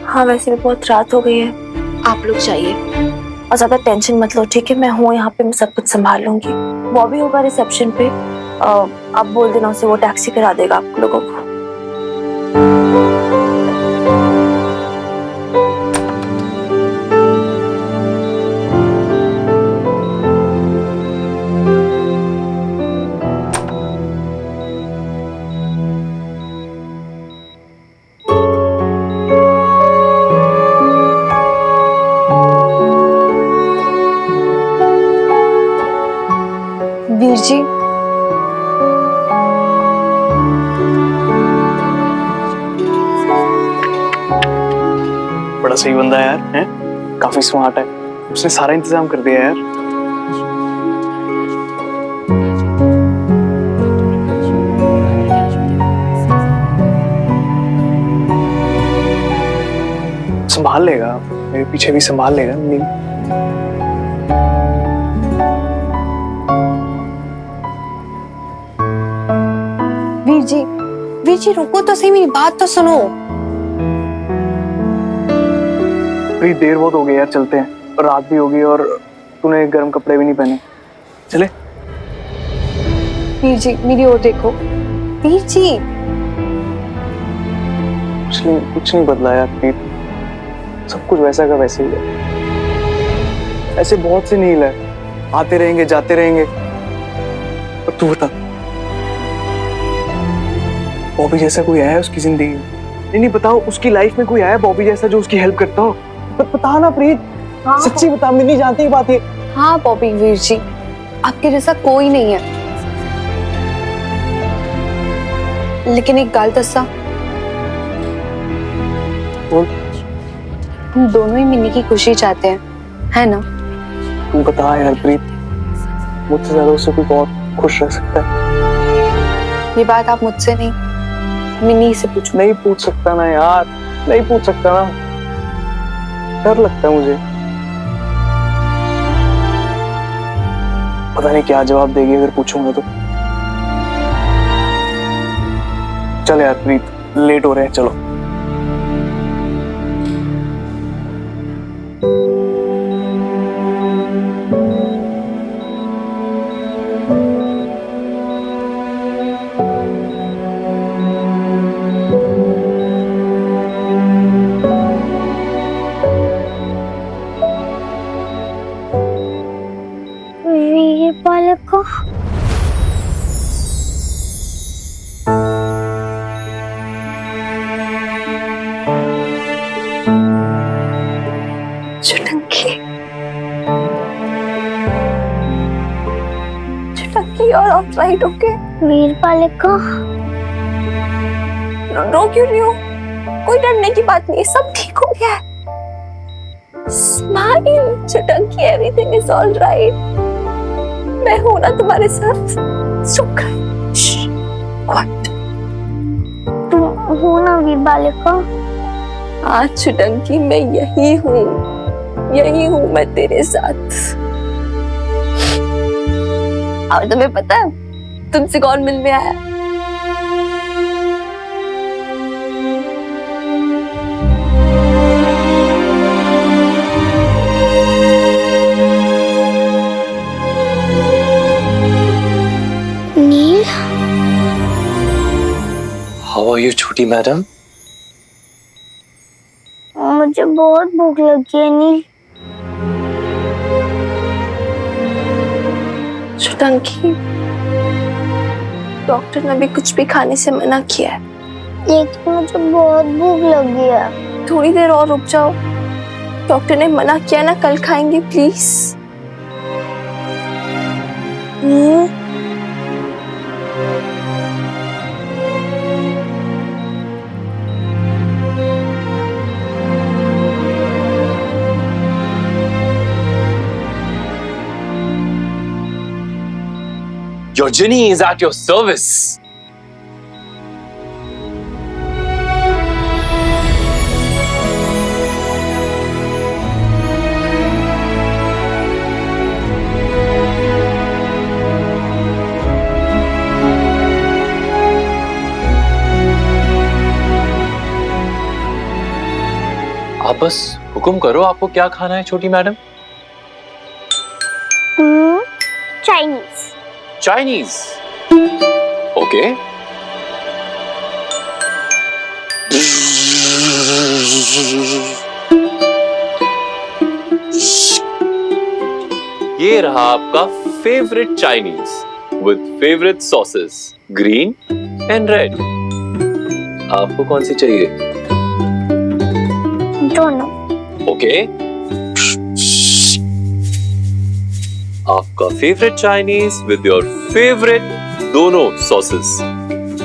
हाँ वैसे भी बहुत रात हो गई है, आप लोग जाइए और ज्यादा टेंशन मत लो, ठीक है? मैं हूँ यहाँ पे, मैं सब कुछ संभाल लूंगी। बॉबी होगा रिसेप्शन पे, आप बोल देना उसे, वो टैक्सी करा देगा आप लोगों को। वीर जी, बड़ा सही बंदा है यार, हैं? काफी स्मार्ट है, उसने सारा इंतजाम कर दिया यार। संभाल लेगा, मेरे पीछे भी संभाल लेगा नील। वीर जी रुको तो सही, मेरी बात तो सुनो। प्रीत देर बहुत हो गई यार, चलते हैं, रात भी होगी और तूने गर्म कपड़े भी नहीं पहने, चले। वीर जी मेरी ओर देखो। वीर जी कुछ नहीं बदला यार प्रीत, सब कुछ वैसा का वैसे ही है। ऐसे बहुत से नील है, आते रहेंगे जाते रहेंगे, और तू बता बॉबी जैसा कोई आया है उसकी जिंदगी में? नहीं बताओ, उसकी लाइफ में कोई आया बॉबी जैसा जो उसकी हेल्प करता हो? बता ना प्रीत, हाँ, सच्ची बता, मैं नहीं जानती बात है। हाँ बॉबी वीर जी, आपके जैसा कोई नहीं है, लेकिन एक गल दसा, हम दोनों ही मिनी की खुशी चाहते हैं, है ना? तू बता यार प्रीत, मुझसे ज्यादा उससे कोई और खुश रह सकता है? ये बात आप मुझसे नहीं, मिनी से पूछो। नहीं पूछ सकता ना यार, नहीं पूछ सकता ना, डर लगता है मुझे, पता नहीं क्या जवाब देगी अगर पूछूंगा तो। चल यार प्रीत, लेट हो रहे हैं, चलो। वीरपाल को चुटकी और आप राइट ओके? वीरपाल को रो क्यों रही हो? कोई डरने की बात नहीं है, सब ठीक हो गया है। स्माइल चुटकी, एवरीथिंग इज ऑल राइट। मैं हूं ना तुम्हारे साथ। चुप कर, तुम हो ना वीरपाल को? हाँ चुटकी, मैं यही हूँ मैं तेरे साथ। और तुम्हें पता है तुमसे कौन मिलने आया? नील, हाउ आर यू छोटी मैडम? मुझे बहुत भूख लगी है नील। चुटकी, डॉक्टर ने भी कुछ भी खाने से मना किया है। लेकिन मुझे बहुत भूख लगी है। थोड़ी देर और रुक जाओ, डॉक्टर ने मना किया ना, कल खाएंगे please. Your Ginny is at your service. बस हुक्म करो, आपको क्या खाना है छोटी मैडम? चाइनीज। Chinese, okay. ये रहा आपका favourite Chinese with favourite sauces, green and red. आपको कौन सी चाहिए? दोनों। ओके, आपका favourite Chinese with your favourite दोनों सॉसेस।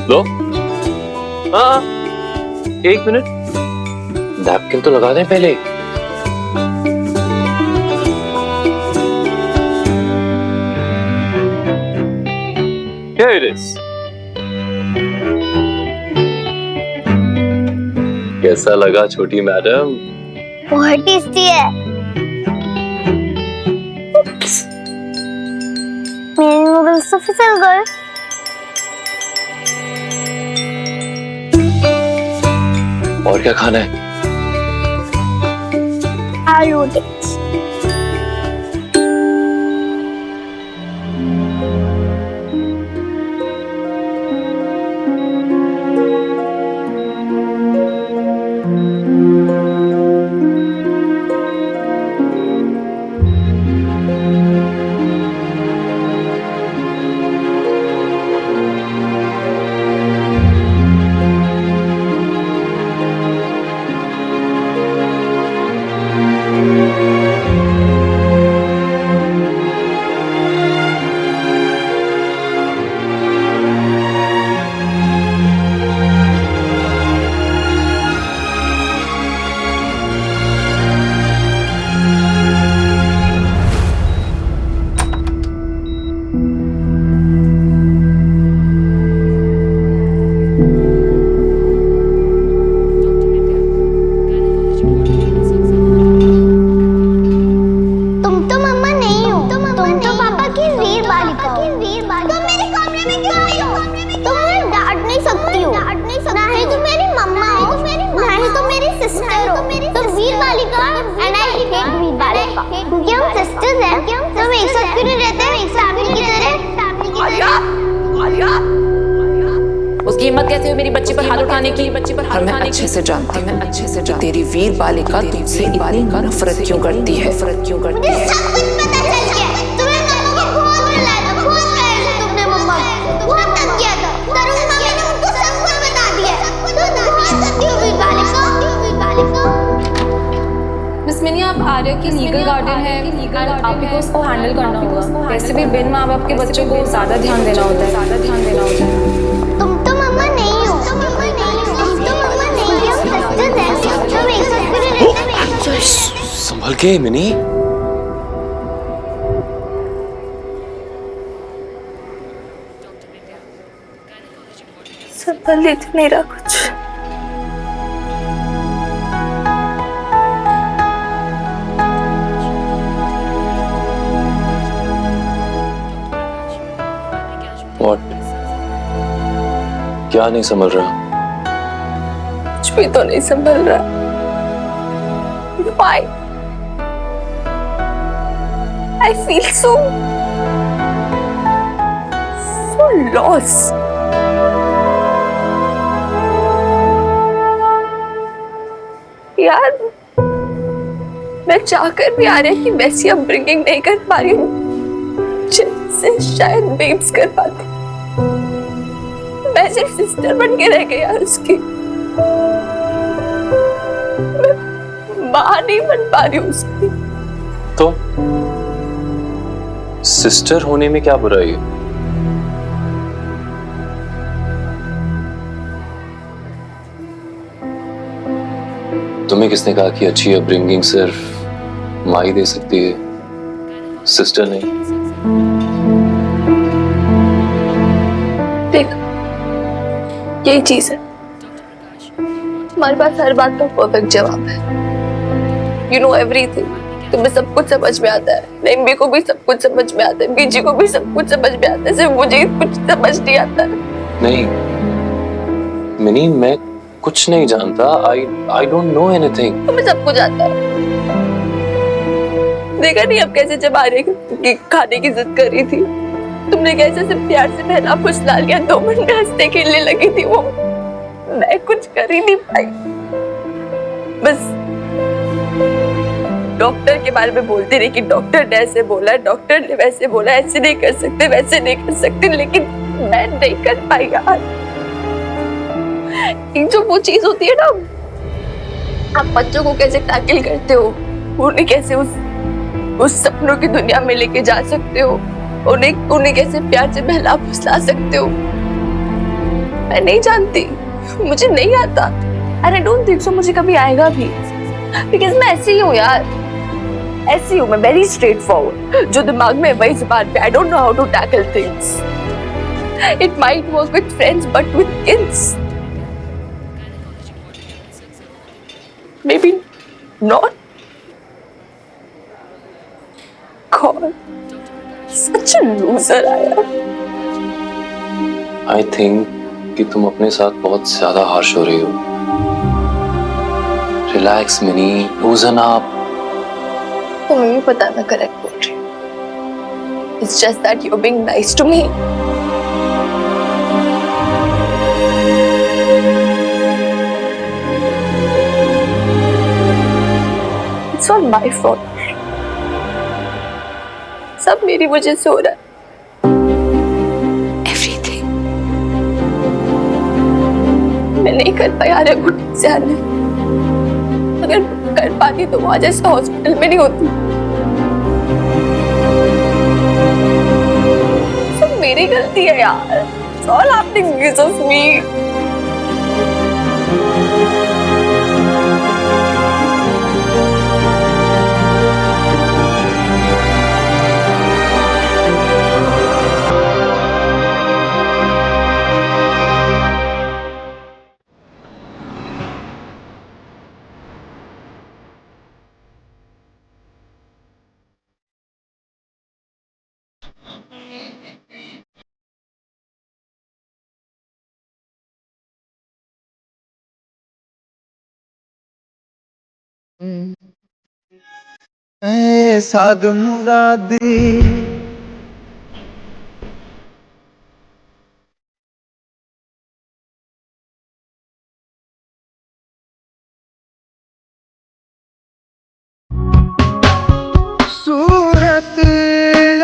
लो। हाँ, 1 मिनट, नैपकिन तो लगा दें पहले। Here it is. कैसा लगा छोटी मैडम? बहुत टेस्टी है। मेरे नूडल्स तो फिसल गए। और क्या खाना है? आलू टिक्स। उसकी हिम्मत कैसे हुई मेरी बच्ची पर हाथ उठाने की? बच्ची पर हाथ उठाने की? अच्छे से जानती हूँ, अच्छे से जानती। तेरी वीर बालिका तुझसे इतनी नफरत क्यों करती है? नफरत क्यों करती है? सब कुछ पता चल गया। तुम्हें मम्मा को बहुत बुलाया था, बहुत प्यार से तुमने मम्मा को बहुत तंग किया था। तरुण मम्मी ने उनको सब कुछ बता दिया। तुम बहुत सती हो वीर बालिका। मिस मिनी, आप आर्य की लीगल गार्डियन है, आपको उसको हैंडल करना होगा। वैसे भी बिन माँ बाप के बच्चों को ज्यादा ध्यान देना होता है, ज्यादा ध्यान देना होता है। तुम तो मम्मा नहीं हो, तुम तो मम्मा नहीं हो, सिस्टर्स हैं। तुम एक साथ पूरे रहते हैं। संभल के मिनी। संभल तो नहीं रहा कुछ। What? क्या नहीं संभल रहा? कुछ भी तो नहीं संभल रहा। Why? I feel so lost. यार, मैं चाहकर भी आ रही कि वैसी अपब्रिंगिंग नहीं कर पा रही हूँ जिससे शायद बेब्स कर पाते। मैं सिर्फ सिस्टर बन के रह गई यार उसकी। मैं माँ नहीं बन पा रही हूँ उसकी। तो सिस्टर होने में क्या बुराई है? तुम्हें किसने कहा कि अच्छी अपब्रिंगिंग सिर्फ माँ ही दे सकती है, सिस्टर नहीं? देख, यही चीज है, तुम्हारे पास हर बात का परफेक्ट जवाब है। You know everything. तुम्हें सब कुछ समझ में आता है, नेम्बी को भी सब कुछ समझ में आता है, बीजी को भी सब कुछ समझ में आता है, सिर्फ मुझे कुछ समझ नहीं आता है। नहीं मिनी, मैं कुछ नहीं जानता। आई डोंट नो एनीथिंग। तुम्हें सब कुछ आता है। देखा नहीं अब कैसे जब आर्य की खाने की जिद कर रही थी, तुमने कैसे सिर्फ प्यार से पहला फुसला लिया, 2 मिनट हंसते खेलने लगी थी वो। मैं कुछ कर ही नहीं पाई, बस डॉक्टर के बारे में बोलती रही कि डॉक्टर ने ऐसे बोला, डॉक्टर ने वैसे बोला, ऐसे नहीं कर सकते, वैसे नहीं कर सकते, लेकिन मैं नहीं कर पाई यार। जो वो चीज होती है ना, आप बच्चों को कैसे टैकल करते हो, उन्हें कैसे उस सपनों की दुनिया में लेके जा सकते हो, उन्हें कैसे प्यार से बहला फुसला सकते हो, मैं नहीं जानती, मुझे नहीं आता। And I don't think so मुझे कभी आएगा भी, बिकॉज मैं ऐसी ही हूँ यार, ऐसी हूँ मैं, वेरी स्ट्रेट फॉरवर्ड। जो दिमाग में वही जुबान पे। I don't know how to tackle things. It might work with friends but with kids maybe not. God, such a loser आया। I think कि तुम अपने साथ बहुत ज्यादा हार्श हो रही हो। Relax mini, लूजन up. तुम्हें भी पता मैं करेक्ट बोल रही हूँ। It's just that you're being nice to me. It's all my fault. सब मेरी वजह से हो रहा है। Everything. मैं नहीं कर पाई आर्य को ठीक से आने। अगर कर पाती तो वो आज ऐसे हॉस्पिटल में नहीं होती। सब मेरी गलती है यार। It's all happening because of me. साध मुरादी सूरत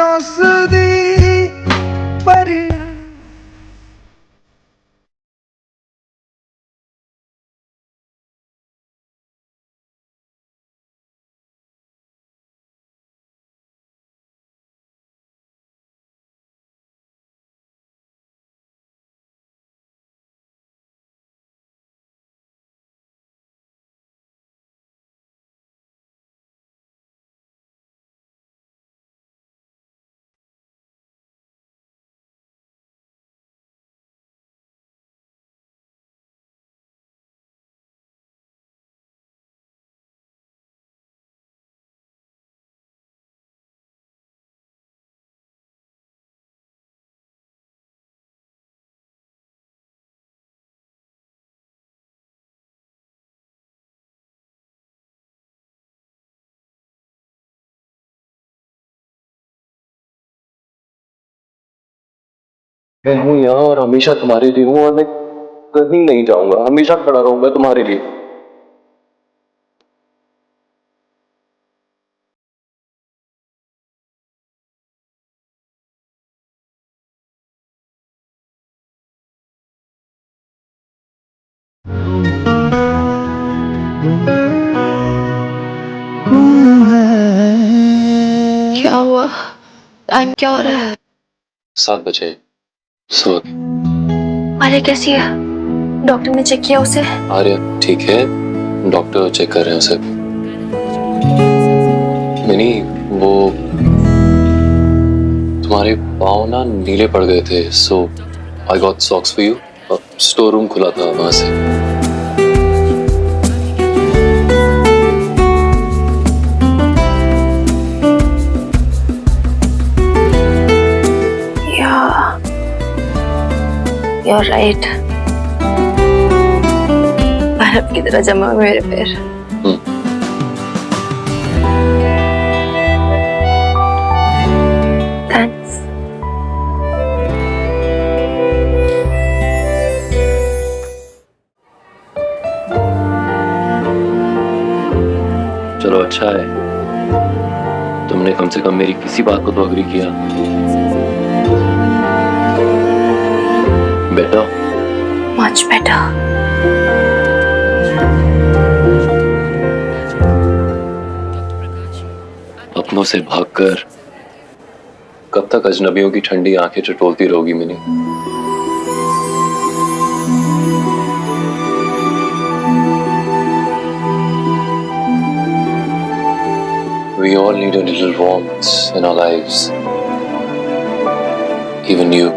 औसदी पर मैं हूँ यहाँ और हमेशा तुम्हारे लिए हूँ और मैं कहीं नहीं जाऊंगा, हमेशा खड़ा रहूंगा तुम्हारे लिए। क्या हुआ? टाइम क्या हो रहा है? 7 बजे। सो आर्य कैसी है? डॉक्टर ने चेक किया उसे? आर्य ठीक है, डॉक्टर चेक कर रहे हैं उसे। मिनी, वो तुम्हारे पाँव ना नीले पड़ गए थे, so I got socks for you. Store room खुला था वहां से। You're right. बर्फ की तरह जमा हुए मेरे पैर। थैंक्स। चलो अच्छा है, तुमने कम से कम मेरी किसी बात को तो अग्री किया। बेटा मच बेटर। अपनों से भागकर कब तक अजनबियों की ठंडी आंखें टटोलती रहोगी mini? We all need a little warmth in our lives. Even you.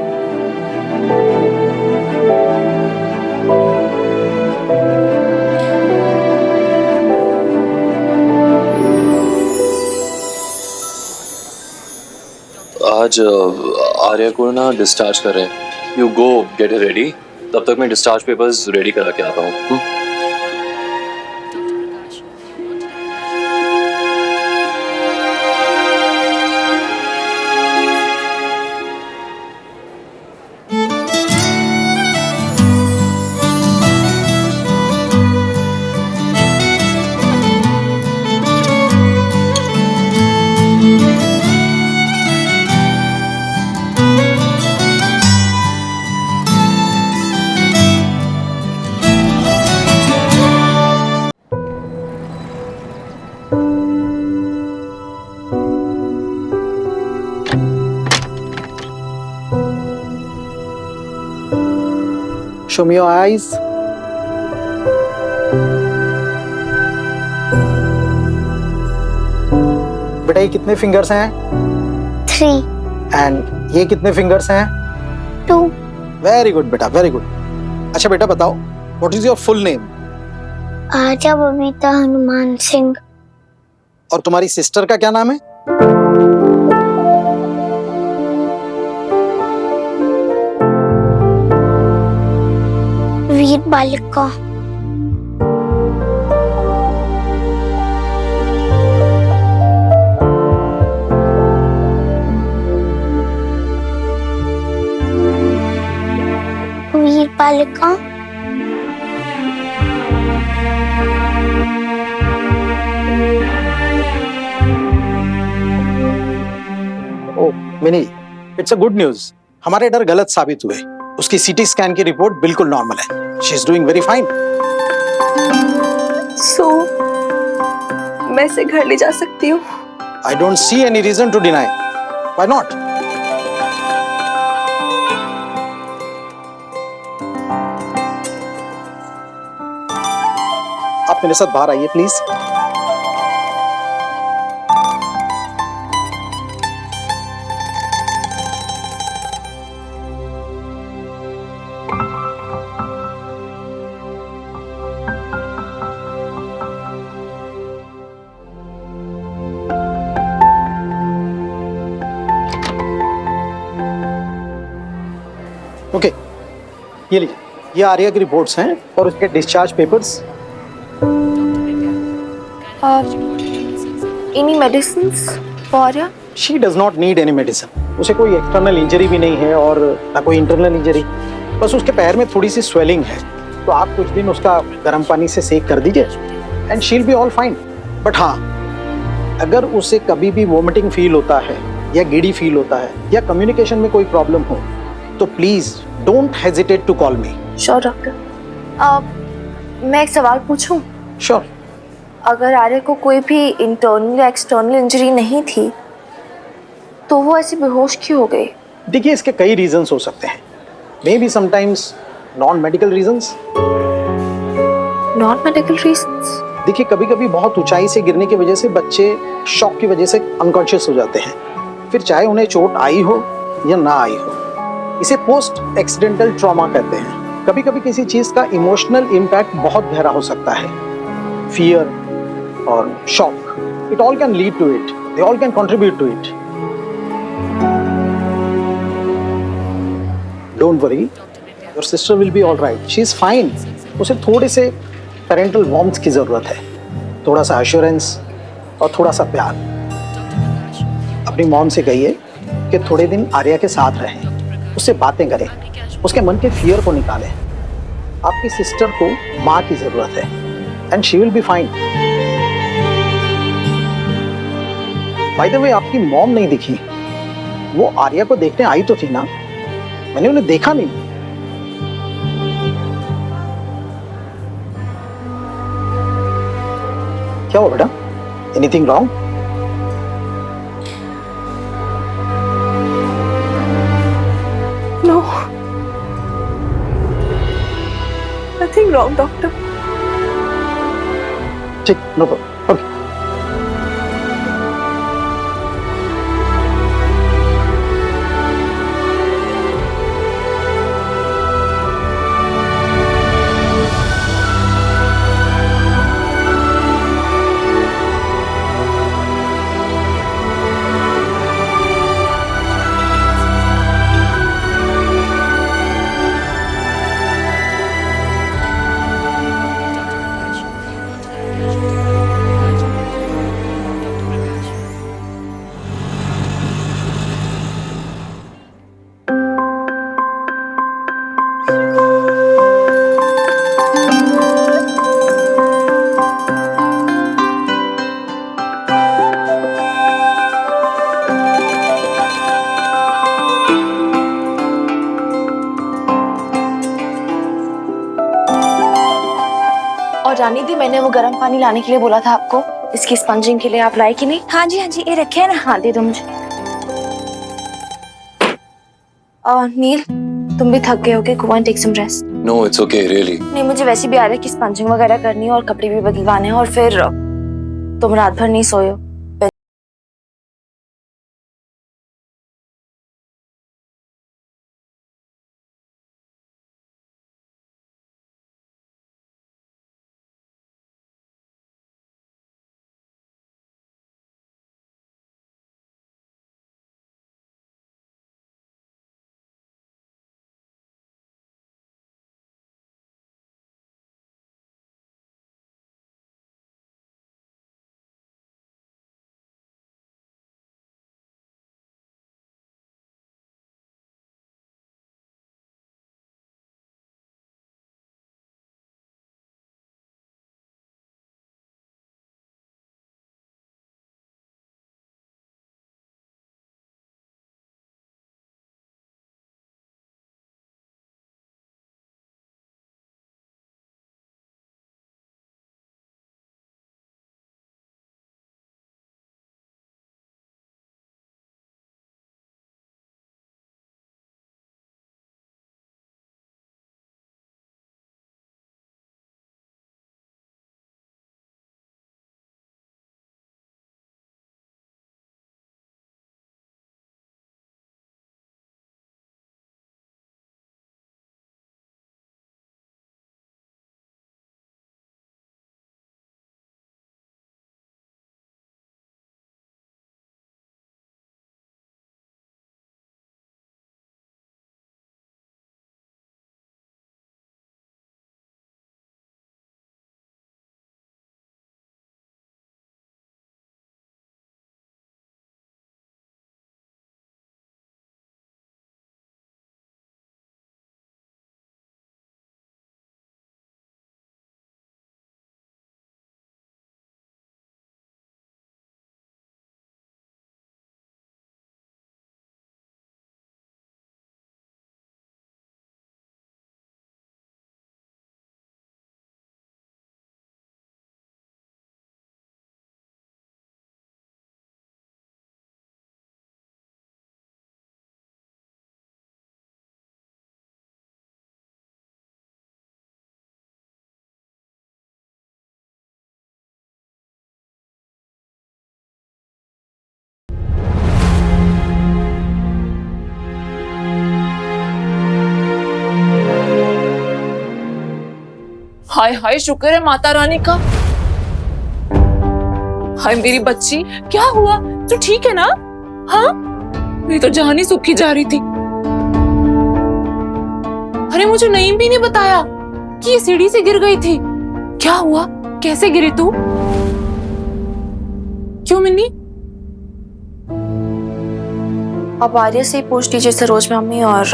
आज आर्या को ना डिस्चार्ज कर रहे हैं। You go get it ready, तब तक मैं डिस्चार्ज पेपर्स रेडी करा के आता हूँ। Show me your eyes. बेटा ये कितने फिंगर्स हैं? 3. एंड ये कितने फिंगर्स हैं? 2. वेरी गुड बेटा, वेरी गुड। अच्छा बेटा बताओ, what is your full name? Arya Babita Hanuman Singh. और तुम्हारी सिस्टर का क्या नाम है? वीर बालिका। वीर बालिका। Oh Mini, it's a good news. हमारे डर गलत साबित हुए। उसकी सीटी स्कैन की रिपोर्ट बिल्कुल नॉर्मल है। She is doing very fine. So मैं इसे घर ले जा सकती हूँ? I don't see any reason to deny. Why not? आप मेरे साथ बाहर आइए प्लीज। ओके, ये लीजिए, ये आर्या की रिपोर्ट्स हैं और उसके discharge papers. Any medicines for Arya? She does not need any medicine. उसे कोई एक्सटर्नल इंजरी भी नहीं है और ना कोई इंटरनल इंजरी। बस उसके पैर में थोड़ी सी स्वेलिंग है, तो आप कुछ दिन उसका गर्म पानी से सेक कर दीजिए and she will be all fine. But हाँ, अगर उसे कभी भी वोमिटिंग फील होता है या गिडी फील होता है या कम्युनिकेशन में कोई प्रॉब्लम हो तो please don't hesitate to call me. Sure doctor. मैं एक सवाल पूछूं? श्योर। अगर आर्या को कोई भी इंटरनल या एक्सटर्नल इंजरी नहीं थी तो वो ऐसे बेहोश क्यों हो गई? देखिए, इसके कई रीजंस हो सकते हैं। May be sometimes non medical reasons. Non medical reasons? देखिए, कभी कभी बहुत ऊंचाई से गिरने की वजह से बच्चे शॉक की वजह से अनकॉन्शियस हो जाते हैं, फिर चाहे उन्हें चोट आई हो या ना आई हो। इसे पोस्ट एक्सीडेंटल ट्रॉमा कहते हैं। कभी कभी किसी चीज का इमोशनल इम्पैक्ट बहुत गहरा हो सकता है, फियर और shock. It all can lead to it, they all can contribute to it. Don't worry, your sister will be all right, she is fine. उसे थोड़े से पेरेंटल वार्मथ की जरूरत है, थोड़ा सा एश्योरेंस और थोड़ा सा प्यार। अपनी मॉम से कहिए कि थोड़े दिन आर्या के साथ रहें, उससे बातें करें, उसके मन के फियर को निकालें। आपकी सिस्टर को माँ की जरूरत है and she will be fine. By the way, आपकी मॉम नहीं दिखी, वो आर्या को देखने आई तो थी ना, मैंने उन्हें देखा नहीं। क्या हुआ बेटा? Anything wrong? No, nothing wrong doctor. ठीक, नो प्रॉब्लम। ओके। और रानी दी, मैंने वो गर्म पानी लाने के लिए बोला था आपको, इसकी स्पंजिंग के लिए, आप लाए कि नहीं? हाँ जी ये रखे है ना। हाँ दे दो मुझे। और नील, तुम भी थक गए होगे, go and take some rest. No, it's okay, really. नहीं, मुझे वैसे भी आ रहा है कि स्पंजिंग वगैरह करनी है और कपड़े भी बदलवाने हैं, और फिर तुम रात भर नहीं सोए हो। हाय हाय, शुक्र है माता रानी का। हाय मेरी बच्ची, क्या हुआ? तू ठीक है ना? हाँ, मेरी तो जान ही सूखी जा रही थी। अरे मुझे नईम भी नहीं बताया कि ये सीढ़ी से गिर गई थी। क्या हुआ? कैसे गिरी तू? क्यों मिन्नी? आप आर्या से ही पूछ लीजिए सरोज मम्मी, और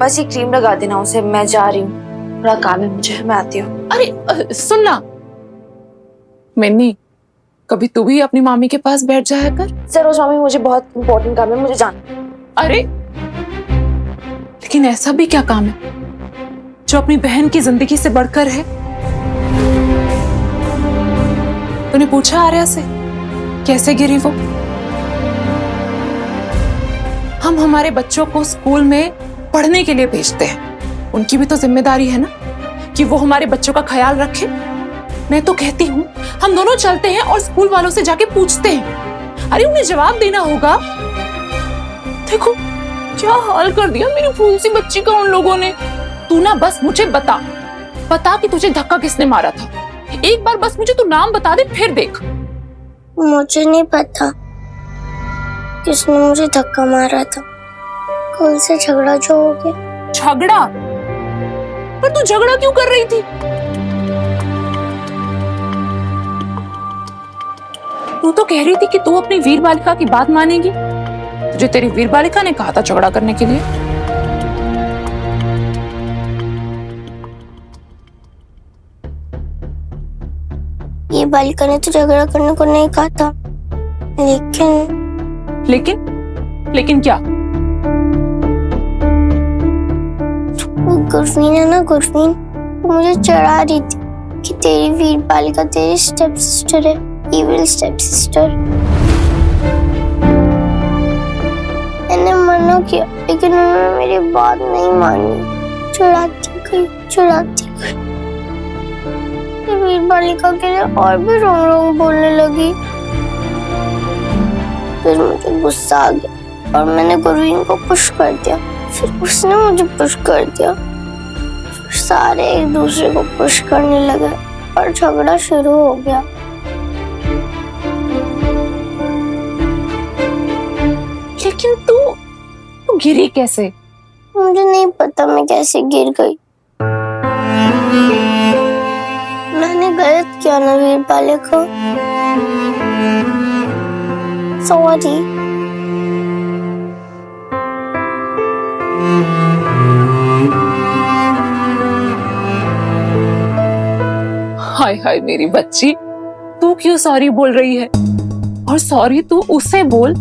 बस ये क्रीम लगा देना उसे। मैं जा रही हूँ, थोड़ा काम है मुझे, मैं आती हूँ। अरे सुन ना मिन्नी, कभी तू भी अपनी मामी के पास बैठ जाया कर। सरोज मम्मी मुझे बहुत इंपॉर्टेंट काम है, मुझे जाना। अरे लेकिन ऐसा भी क्या काम है जो अपनी बहन की जिंदगी से बढ़कर है? तूने पूछा आर्या से कैसे गिरी वो? हम हमारे बच्चों को स्कूल में पढ़ने के लिए भेजते हैं, उनकी भी तो जिम्मेदारी है ना कि वो हमारे बच्चों का ख्याल रखे। मैं तो कहती हूँ हम दोनों चलते हैं और स्कूल वालों से जाके पूछते हैं। अरे उन्हें जवाब देना होगा। देखो क्या हाल कर दिया मेरी फूल सी बच्ची का उन लोगों ने। तू ना बस मुझे बता कि तुझे धक्का किसने मारा था। एक बार बस मुझे तू नाम बता दे, फिर देख। मुझे नहीं पता किसने मुझे धक्का मारा था। कल से झगड़ा जो हो गया। झगड़ा? पर तू झगड़ा क्यों कर रही थी? तू तो कह रही थी कि तू अपनी वीर बालिका की बात मानेगी। तुझे तेरी वीर बालिका ने कहा था झगड़ा करने के लिए। ये बालिका ने तो झगड़ा करने को नहीं कहा था, लेकिन क्या? वो गुरवीन है ना, गुरवीन, वो मुझे चढ़ा रही थी कि तेरी वीर बालिका तेरी स्टेप सिस्टर है, इविल स्टेप सिस्टर। मैंने मना किया लेकिन उन्होंने मेरी बात नहीं मानी। चढ़ाती गई। वीर बालिका के लिए और भी रोंग बोलने लगी। फिर मुझे गुस्सा आ गया और मैंने गुरवीन को पुश कर दिया। फिर उसने मुझे पुश कर दिया। फिर सारे एक दूसरे को पुश करने लगे और झगड़ा शुरू हो गया। लेकिन तू गिरी कैसे? मुझे नहीं पता मैं कैसे गिर गई। मैंने गलत किया ना वीर बालिका, सॉरी। हाय हाय मेरी बच्ची, तू क्यों सॉरी बोल रही है? और सॉरी तू उससे बोल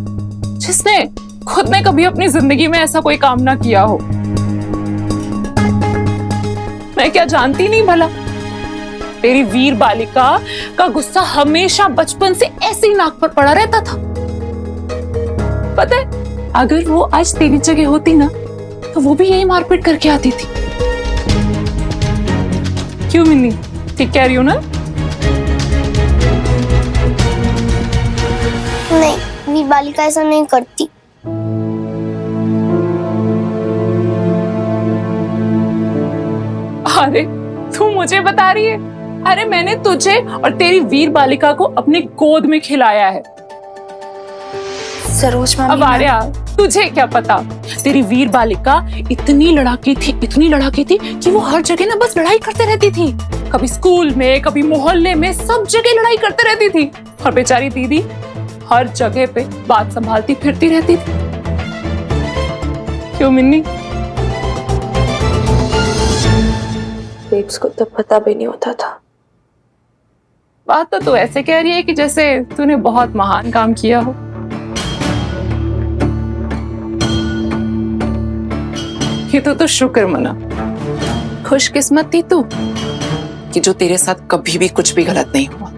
जिसने खुद ने कभी अपनी जिंदगी में ऐसा कोई काम ना किया हो। मैं क्या जानती नहीं भला? तेरी वीर बालिका का गुस्सा हमेशा बचपन से ऐसे ही नाक पर पड़ा रहता था। पता है, अगर वो आज तेरी जगह होती ना तो वो भी यही मारपीट करके आती थी। क्यों मिन्नी, ठीक कह रही हो ना? नहीं, वीर बालिका ऐसा नहीं करती। अरे तू मुझे बता रही है? अरे मैंने तुझे और तेरी वीर बालिका को अपनी गोद में खिलाया है। सरोज मामी, अब आर्या तुझे क्या पता? तेरी वीर बालिका इतनी लड़ाकी थी कि वो हर जगह ना बस लड़ाई करते रहती थी। कभी स्कूल में, कभी मोहल्ले में, सब जगह लड़ाई करते रहती थी। और बेचारी दीदी हर जगह पे बात संभालती फिरती रहती थी। क्यों मिन्नी? बेब्स को तो पता भी नहीं होता था। बात तो तू ऐसे कह रही है कि जैसे तूने बहुत महान काम किया हो। ये तो शुक्र मना, खुशकिस्मत थी तू कि जो तेरे साथ कभी भी कुछ भी गलत नहीं हुआ।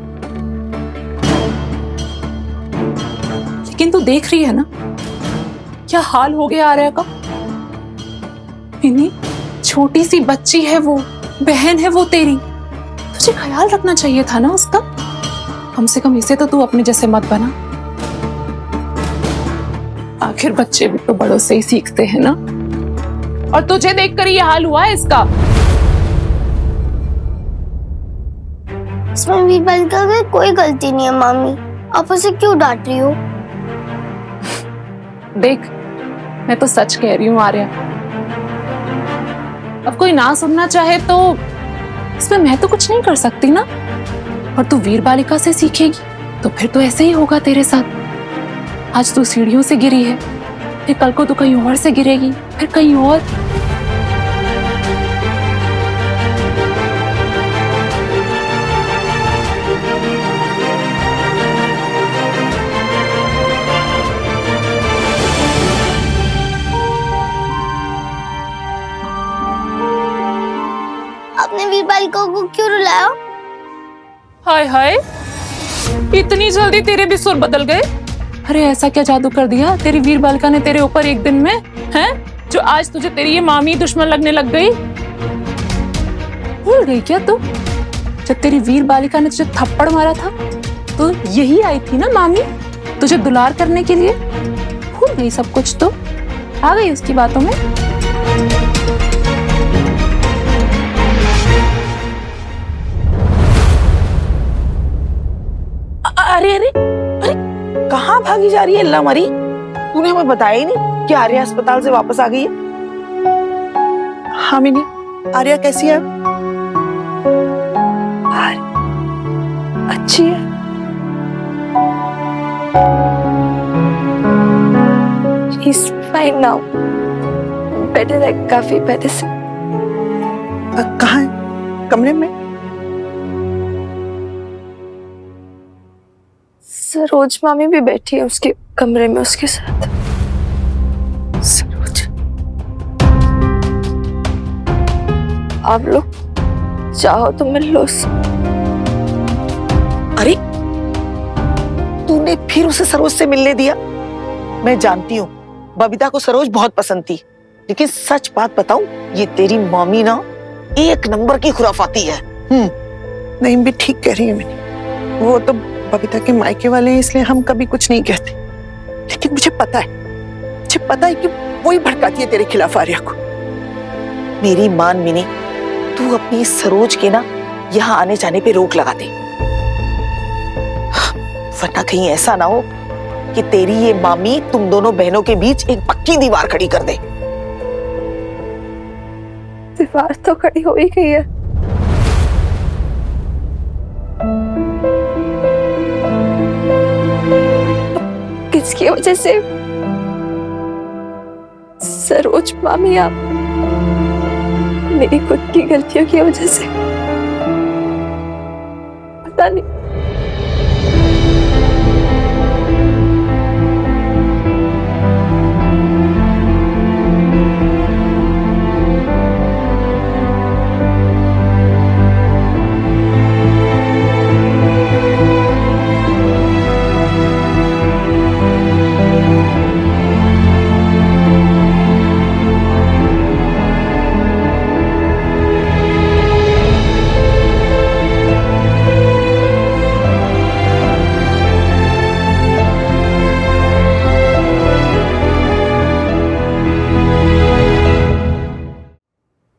लेकिन तू देख रही है ना क्या हाल हो गया आर्या का। इतनी छोटी सी बच्ची है वो, बहन है वो तेरी। तुझे ख्याल रखना चाहिए था ना उसका। कम से कम इसे तो तू अपने जैसे मत बना। आखिर बच्चे भी तो बड़ों से ही सीखते हैं ना। और तुझे देखकर ये हाल हुआ है इसका। इसमें वीर बालिका की कोई गलती नहीं है मामी, आप उसे क्यों डांट रही हो? देख, मैं तो सच कह रही हूँ आर्या। अब कोई ना सुनना चाहे तो इसमें मैं तो कुछ नहीं कर सकती ना। और तू वीर बालिका से सीखेगी तो फिर तो ऐसे ही होगा तेरे साथ। आज तू सीढ़ियों से गिरी है, फिर कल को तू कहीं और से गिरेगी, फिर कहीं और। आपने वीर बालिका को क्यों रुलाया? हाय हाय, इतनी जल्दी तेरे भी सुर बदल गए? अरे ऐसा क्या जादू कर दिया तेरी वीर बालिका ने तेरे ऊपर एक दिन में, हैं? जो आज तुझे तेरी ये मामी दुश्मन लगने लग गई? भूल गई क्या तू? जब तेरी वीर बालिका ने तुझे थप्पड़ मारा था तो यही आई थी ना मामी तुझे दुलार करने के लिए? भूल गई सब कुछ? तो आ गई उसकी बातों में। अरे अरे अरे, कहाँ भागी जा रही है अल्लाह मरी? तूने हमें बताया ही नहीं कि आर्या अस्पताल से वापस आ गई है। हाँ मिनी, आर्या कैसी है? अच्छी है। She's fine now. Better है, काफी पहले से। कहाँ है? कमरे में? सरोज मामी भी बैठी है उसके कमरे में उसके साथ। सरोज, आप लोग चाहो तो मिल लो उससे। अरे तूने फिर उसे सरोज से मिलने दिया? मैं जानती हूँ बबीता को सरोज बहुत पसंद थी, लेकिन सच बात बताऊं, ये तेरी मम्मी ना एक नंबर की खुराफाती है। नहीं भी ठीक कह रही है मैंने। वो तो बबीता के मायके वाले हैं इसलिए हम कभी कुछ नहीं कहते, लेकिन मुझे पता है कि वही भड़काती है तेरे खिलाफ आर्या को। मेरी मान मिनी, तू अपनी सरोज के ना यहाँ आने जाने पे रोक लगा दे, वरना कहीं ऐसा ना हो कि तेरी ये मामी तुम दोनों बहनों के बीच एक पक्की दीवार खड़ी कर दे। दीवार तो खड़ी हो ही गई है। किसकी वजह से? सरोज मामी, आप मेरी खुद की गलतियों की वजह से। पता नहीं।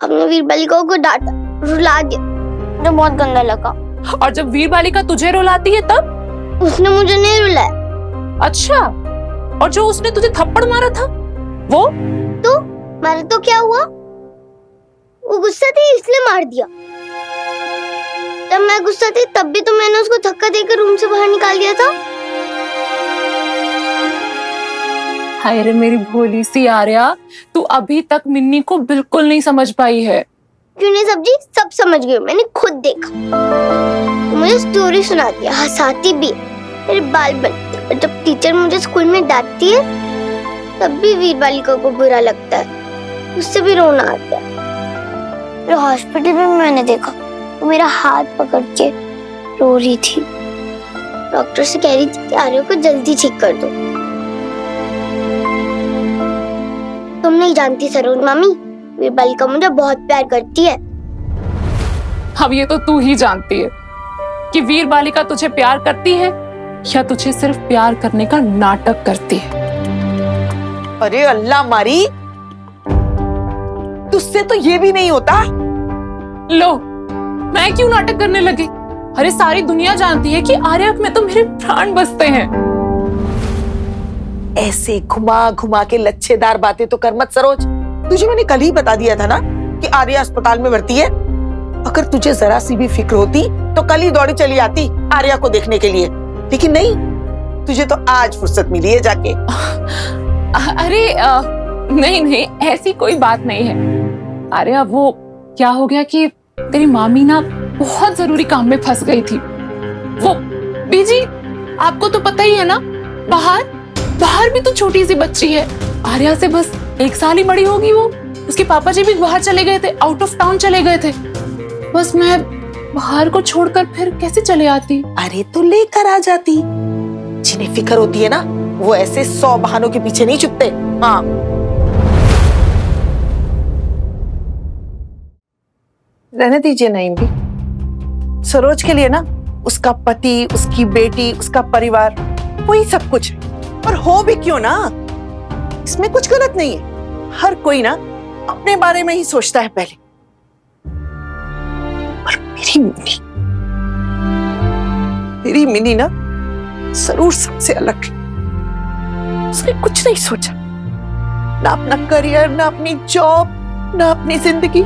हमने वीर बालिका को डांटा, रुला दिया, मुझे बहुत गंदा लगा। और जब वीर बालिका तुझे रुलाती है तब? उसने मुझे नहीं रुलाया। अच्छा, और जो उसने तुझे थप्पड़ मारा था वो? तो मारा तो क्या हुआ? वो गुस्सा थी इसलिए मार दिया। तब मैं गुस्सा थी तब भी तो मैंने उसको धक्का देकर रूम से बाहर निकाल दिया था। हाय रे मेरी भोली सी आर्या, तू अभी तक मिन्नी को बिल्कुल नहीं समझ पाई है। क्यों नहीं सब्जी, सब समझ गई, मैंने खुद देखा। मुझे स्टोरी सुनाती है, हंसाती भी, मेरे बाल बनते। और जब टीचर मुझे स्कूल में डांटती है तब भी वीर बालिका को बुरा लगता है, उससे भी रोना आता है। फिर हॉस्पिटल में मैंने देखा वो मेरा हाथ पकड़ के रो रही थी। डॉक्टर से कह रही थी कि आर्या को जल्दी ठीक कर दो। तुम नहीं जानती सरोज मामी, वीर बालिका मुझे बहुत प्यार करती है। अब ये तो तू ही जानती है कि वीर बालिका तुझे प्यार करती है या तुझे सिर्फ प्यार करने का नाटक करती है। अरे अल्लाह मारी, तुझसे तो ये भी नहीं होता। लो, मैं क्यों नाटक करने लगी? अरे सारी दुनिया जानती है कि आर्या में तो मेरे प्राण बसते हैं। ऐसे घुमा घुमा के लच्छेदार बातें तो कर मत सरोज। तुझे मैंने कल ही बता दिया था ना कि आर्या अस्पताल में भर्ती है। अगर तुझे जरा सी भी फिक्र होती तो कल ही दौड़ी चली आती आर्या को देखने के लिए, लेकिन नहीं, तुझे तो आज फुर्सत मिली है जाके। अरे नहीं नहीं, ऐसी कोई बात नहीं है। अरे वो क्या हो गया कि तेरी मामी ना बहुत जरूरी काम में फंस गई थी। वो बीजी, आपको तो पता ही है ना, बाहर भी तो छोटी सी बच्ची है। आर्या से बस 1 साल ही बड़ी होगी वो। उसके पापा जी भी बाहर चले गए थे, आउट ऑफ टाउन चले गए थे। बस मैं बाहर को छोड़कर फिर कैसे चले आती? अरे तो लेकर आ जाती। जिन्हें फिक्र होती है ना, वो ऐसे 100 बहानों के पीछे नहीं छुपते। हाँ, रहने दीजिए नईम भी। सरोज के लिए ना उसका पति, उसकी बेटी, उसका परिवार, वही सब कुछ है। और हो भी क्यों ना, इसमें कुछ गलत नहीं है। हर कोई ना अपने बारे में ही सोचता है पहले। और मेरी मिनी ना जरूर सबसे अलग है। उसने कुछ नहीं सोचा, ना अपना करियर, ना अपनी जॉब, ना अपनी जिंदगी।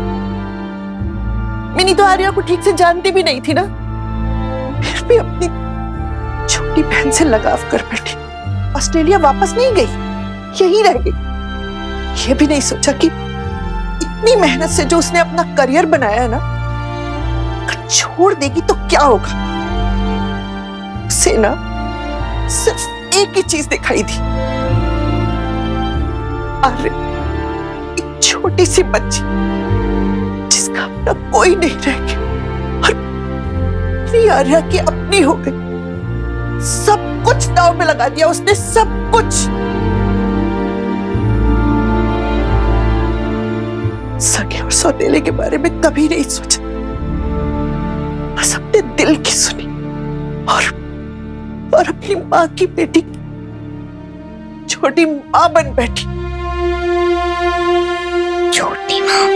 मिनी तो आर्या को ठीक से जानती भी नहीं थी ना, फिर भी अपनी छोटी बहन से लगाव कर बैठी। ऑस्ट्रेलिया वापस नहीं गई, यहीं रह गई। ये भी नहीं सोचा कि इतनी मेहनत से जो उसने अपना करियर बनाया है ना, अगर छोड़ देगी तो क्या होगा। उसे ना सिर्फ एक ही चीज दिखाई दी, अरे एक छोटी सी बच्ची जिसका अपना कोई नहीं रह गया और मेरी आर्या की अपनी हो गई। सब कुछ दांव पे लगा दिया उसने, सब कुछ। सगे और सौतेले के बारे में कभी नहीं सोचा, बस अपने दिल की सुनी और अपनी माँ की बेटी छोटी माँ बन बैठी। छोटी माँ।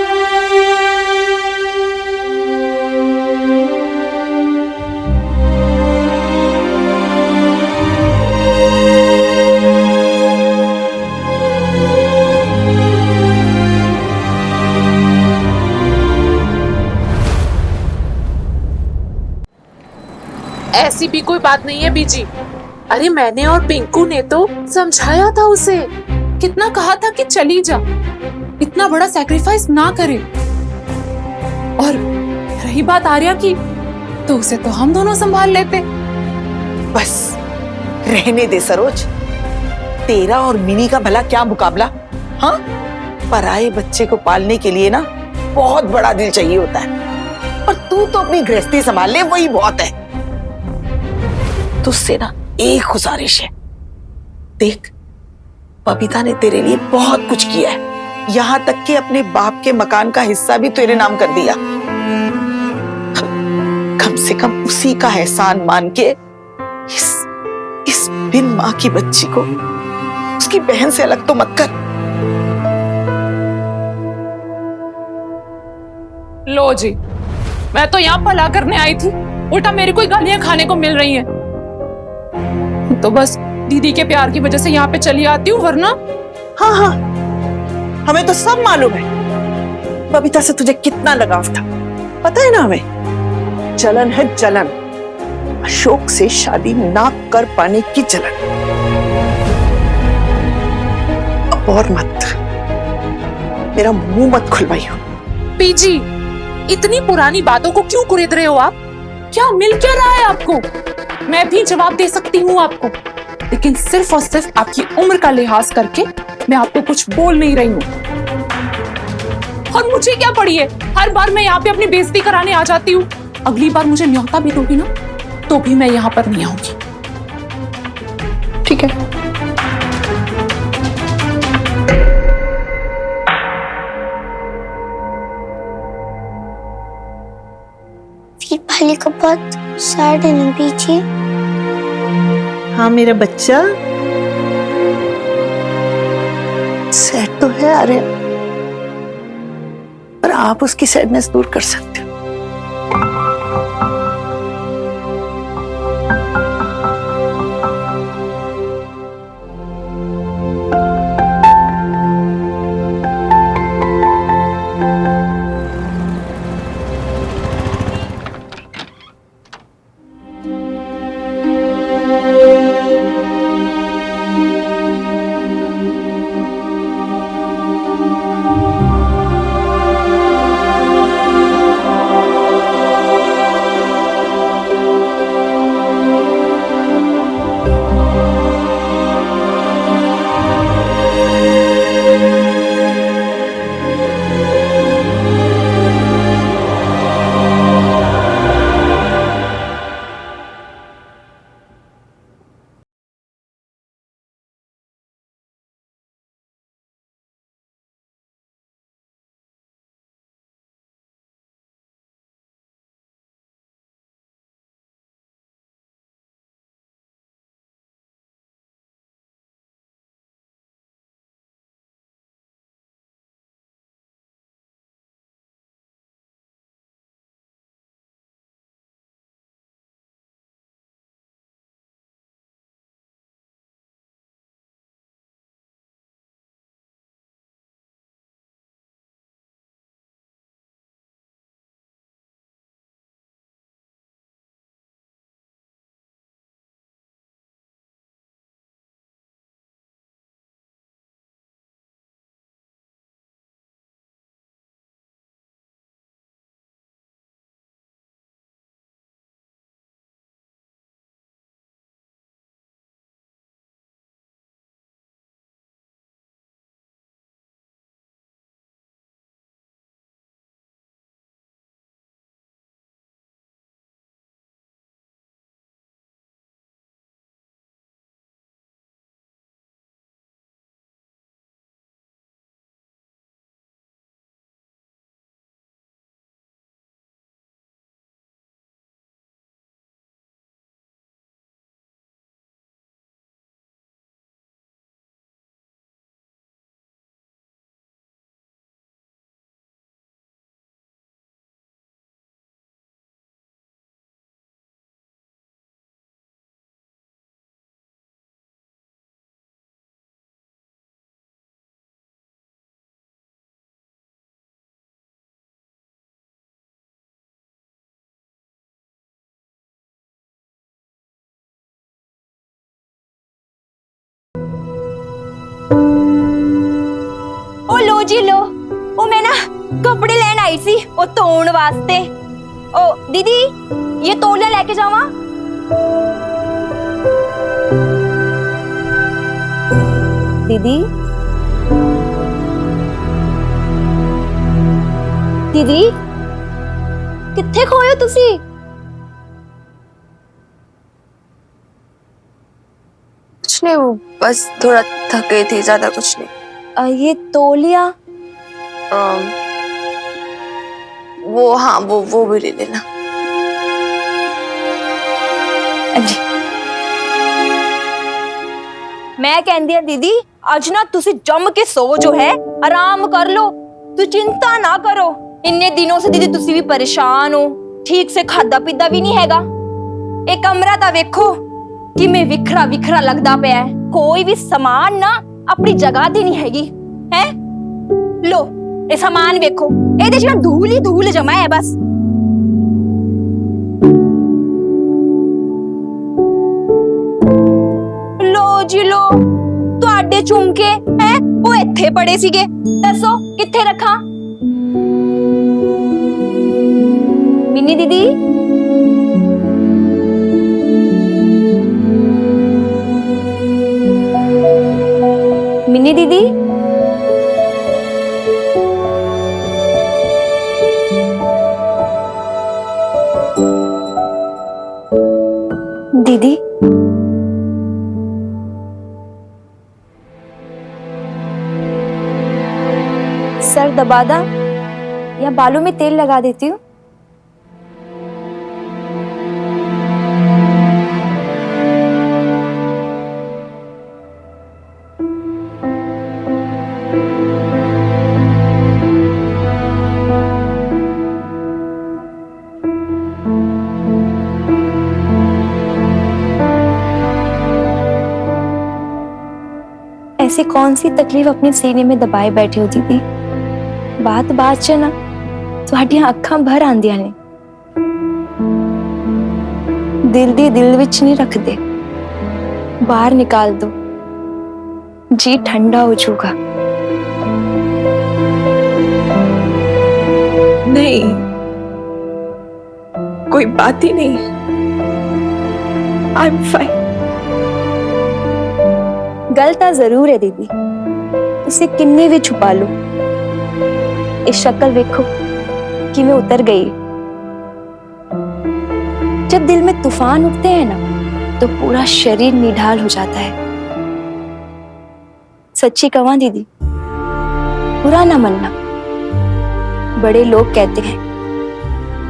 ऐसी भी कोई बात नहीं है बीजी। अरे मैंने और पिंकू ने तो समझाया था उसे, कितना कहा था कि चली जा, इतना बड़ा सैक्रिफाइस ना करे। और रही बात आर्या की, तो उसे तो हम दोनों संभाल लेते। बस रहने दे सरोज, तेरा और मिनी का भला क्या मुकाबला। हाँ, पराये बच्चे को पालने के लिए ना बहुत बड़ा दिल चाहिए होता है, और तू तो अपनी गृहस्थी संभाल ले, वही बहुत है। तुझसे ना एक गुजारिश है, देख बबीता ने तेरे लिए बहुत कुछ किया है, यहां तक कि अपने बाप के मकान का हिस्सा भी तेरे नाम कर दिया। कम से कम उसी का एहसान मान के इस बिन मां की बच्ची को उसकी बहन से अलग तो मत कर। लो जी, मैं तो यहाँ भला करने आई थी, उल्टा मेरे को गालियां खाने को मिल रही हैं। तो बस दीदी के प्यार की वजह से यहाँ पे चली आती हूँ, वरना। हाँ हाँ, हमें तो सब मालूम है बबीता से तुझे कितना लगाव था, पता है ना हमें। जलन है जलन, अशोक से शादी ना कर पाने की जलन। अब और मत, मेरा मुंह मत खुलवाइयो। पीजी, इतनी पुरानी बातों को क्यों कुरेद रहे हो आप? क्या मिल क्या रहा है आपको? मैं भी जवाब दे सकती हूँ आपको, लेकिन सिर्फ और सिर्फ आपकी उम्र का लिहाज करके मैं आपको कुछ बोल नहीं रही हूँ। और मुझे क्या पड़ी है, हर बार मैं यहाँ पे अपनी बेइज्जती कराने आ जाती हूँ। अगली बार मुझे न्योता भी दोगी ना, तो भी मैं यहाँ पर नहीं आऊंगी, ठीक है? वीरपाली का बहुत सैड है ना बीजी। हाँ मेरा बच्चा, सैड तो है अरे, पर आप उसकी सैडनेस दूर कर सकते हो। जी लो, वो मैं ना कपड़े लेन आई सी वो धोने वास्ते। ओ दीदी ये तौलिया लेके जावा। दीदी दीदी कित्थे खोए हो तुसी? कुछ नहीं, वो बस थोड़ा थक गई थी, ज्यादा कुछ नहीं। ये तौलिया वो हाँ वो भी ले लेना। जी मैं कहंदी दीदी अज ना तुसी जम के सो जो है, आराम कर लो, तू चिंता ना करो। इन्ने दिनों से दीदी तुसी भी परेशान हो, ठीक से खादा पीता भी नहीं हैगा। एक कमरा ता वेखो कि मैं विखरा विखरा लगदा पिया है, कोई भी सामान ना अपनी जगह दी नहीं हैगी है। लो ये सामान वेखो, एदे च ना धूल ही धूल जमा है बस। लो जी लो, तुहाडे झुमके हैं वो इत्थे पड़े सीगे, दसो कित्थे रखा? मिन्नी दीदी मिन्नी दीदी दीदी सर दबा दा या बालों में तेल लगा देती हूँ? ऐसी कौन सी तकलीफ अपने सीने में दबाए बैठी हो दीदी? बात बात च ना तुहाडियां अखां भर आंदियां ने, दिल दी दिल विच नहीं रखदे, बाहर निकाल दो, जी ठंडा हो जाऊगा। नहीं, कोई बात ही नहीं, आई एम फाइन। गलता जरूर है दीदी, उसे किन्ने भी छुपा लो, इस शक्ल देखो कि मैं उतर गई। जब दिल में तूफान उठते हैं ना तो पूरा शरीर निढाल हो जाता है। सच्ची कहूं दीदी, बुरा ना मानना, बड़े लोग कहते हैं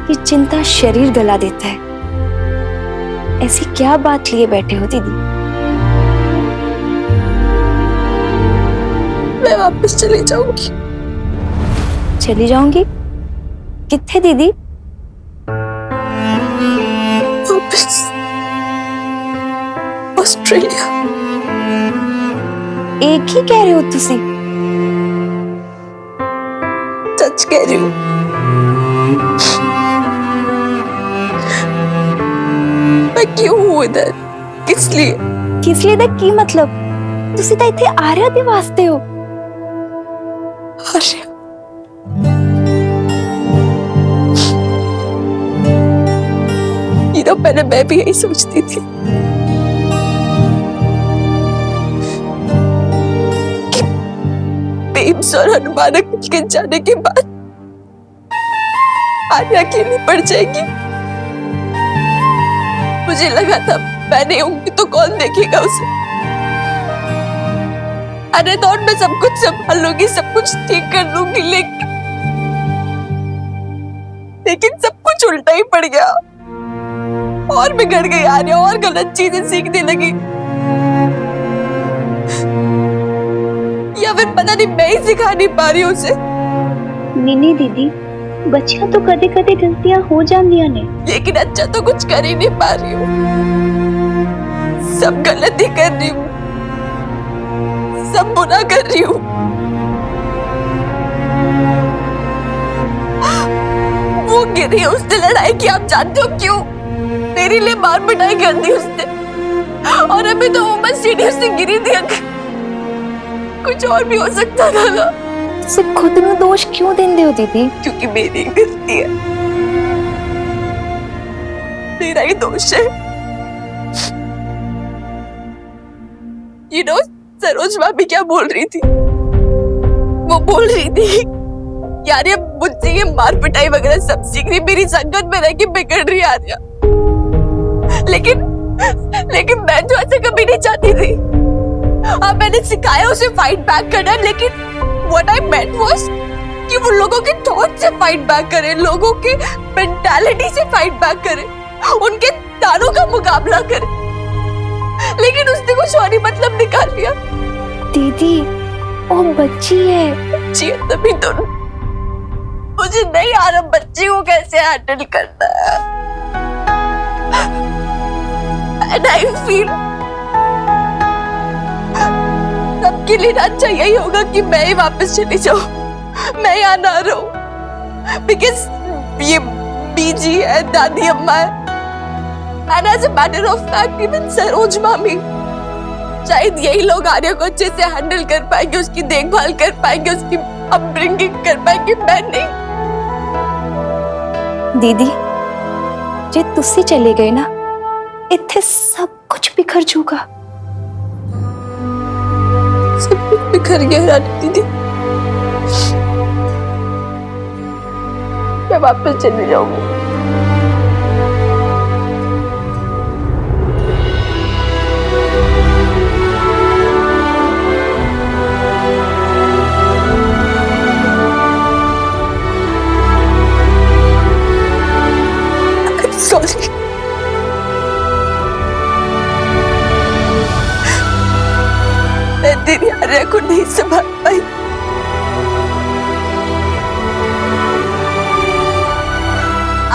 कि चिंता शरीर गला देता है। ऐसी क्या बात लिए बैठे हो दीदी? मैं वापस चली जाऊंगी। चली जाऊंगी? कित्थे दीदी? वापस ऑस्ट्रेलिया। एक ही कह रहे हो तुसी? सच कह रही हूँ। मैं क्यों हूँ इधर? किस लिए? किस लिए इधर की मतलब? तुसी तो इत्थे आर्या दे वास्ते हो। आर्या? ये तो पहले मैं भी यही सोचती थी कि बेब्स और हनुमानक मिलके जाने के बाद आर्या अकेली पड़ जाएगी। मुझे लगा था मैं नहीं होंगी तो कौन देखेगा उसे। अरे तो मैं सब कुछ संभाल लूंगी, सब कुछ ठीक कर लूंगी, लेकिन सब कुछ उल्टा ही पड़ गया और बिगड़ गई आर्या और गलत चीजें सीखने लगी। या फिर पता नहीं मैं ही सिखा नहीं पा रही हूँ उसे। मिनी दीदी, बच्चियां तो कदे कदे गलतियां हो जांदियां ने, लेकिन अच्छा तो कुछ कर ही नहीं पा रही हूँ, सब गलत ही कर रही हूँ, सब बुरा कर रही हूँ। वो गिरी उसने लड़ाई की, आप जानते हो क्यों? मेरे लिए मार पिटाई कर दी उसने, और अभी तो वो बस सीढ़ी से गिरी थी। कुछ और भी हो सकता था ना। तुझे खुद ਨੂੰ दोष क्यों देंदे हो दीदी? क्योंकि मेरी गलती है, मेरा ही दोष है। You know, सरोज भाभी क्या बोल रही थी? वो बोल रही थी यार ये मुझसे ये मार पिटाई वगैरह सब सीख रही, मेरी संगत में रह के बिगड़ रही आ रहा। लेकिन मैं तो ऐसा कभी नहीं चाहती थी। अब मैंने सिखाया उसे फाइट बैक करना, लेकिन what I meant was कि वो लोगों के थॉट से फाइट बैक करे, लोगों के मेंटालिटी से फाइट बैक करे, उनके तानों का मुकाबला करे। लेकिन उसने कुछ और ही मतलब निकाल लिया। दीदी वो बच्ची है। बच्ची है तभी तो मुझे नहीं आ रहा बच्ची को कैसे हैंडल करना है। And I feel सबके लिए अच्छा यही होगा कि मैं ही वापस चली जाऊं, मैं यहाँ ना रहूं, बिकॉज ये बीजी है, दादी अम्मा है, and as a matter of fact even Saroj मामी, शायद यही लोग आर्या को अच्छे से हैंडल कर पाएंगे, उसकी देखभाल कर पाएंगे, उसकी अपब्रिंगिंग कर पाएंगे, मैं नहीं। दीदी जे तुसी चले गए ना, इत्थे सब कुछ बिखर जाऊगा। सब कुछ बिखर गया रानी दीदी, मैं वापस चली जाऊंगी। Sorry. मैं तेरी आर्या को नहीं संभाल पाई।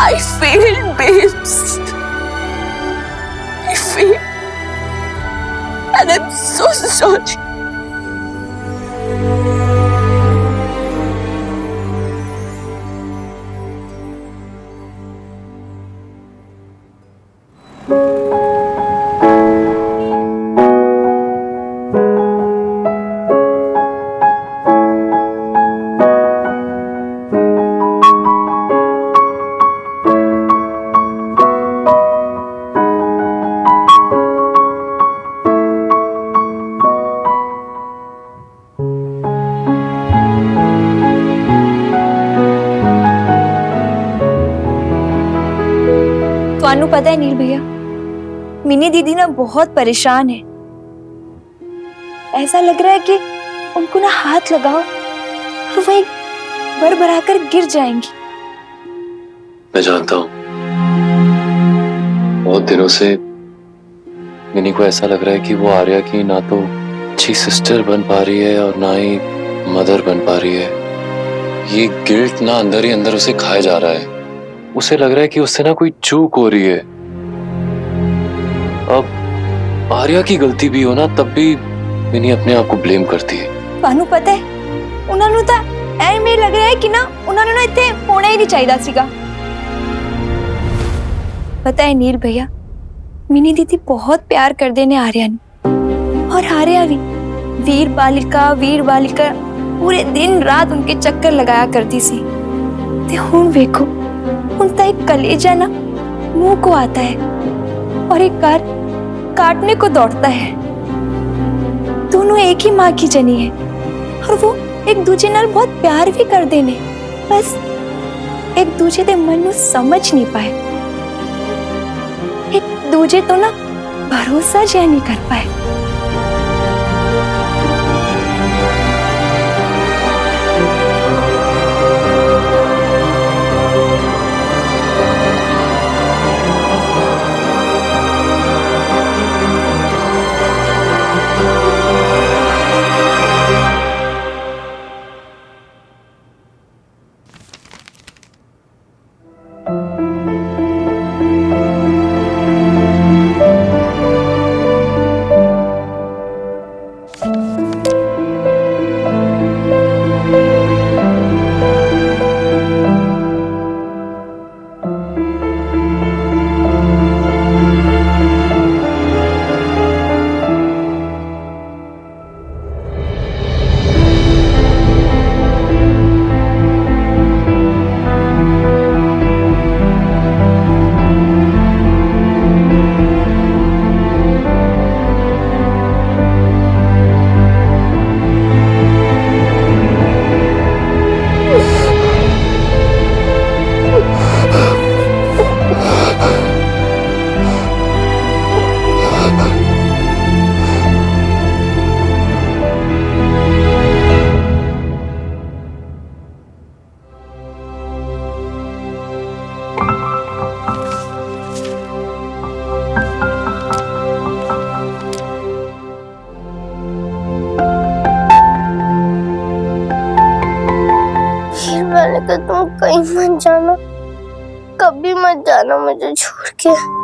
I failed, babes. I failed, and I'm so sorry. ਤੁਹਾਨੂੰ पता है नील भैया, मिनी दीदी ना बहुत परेशान है। ऐसा लग रहा है कि उनको ना हाथ लगाओ और वही भर कर गिर जाएंगी। मैं जानता हूँ, बहुत दिनों से मिनी को ऐसा लग रहा है कि वो आर्या की ना तो अच्छी सिस्टर बन पा रही है और ना ही मदर बन पा रही है। ये गिल्ट ना अंदर ही अंदर उसे खाया जा रहा है। उसे लग रहा है कि उससे ना कोई चूक हो रही है। अब आर्या की गलती भी हो ना, तब भी मिनी अपने आप को ब्लेम करती है। ਤੁਹਾਨੂੰ पता है उन्होंने तो ਐਵੇਂ लग रहा है कि ना उन्होंने ना इतने होना ही नहीं चाहिए सीगा। पता है नील भैया, मिनी दीदी बहुत प्यार करते ने आर्या ने, और आर्या भी वीर बालिका पूरे दिन रात उनके चक्कर लगाया करती सी। ते हुण वेखो, उनका एक कलेजा ना मुंह को आता है और एक कार काटने को दौड़ता है। दोनों एक ही माँ की जनी है और वो एक दूजे नाल बहुत प्यार भी कर देने, बस एक दूजे दे मन नू समझ नहीं पाए, एक दूजे तो ना भरोसा जिहा नहीं कर पाए। लेकिन तुम कहीं मत जाना, कभी मत जाना मुझे छोड़ के।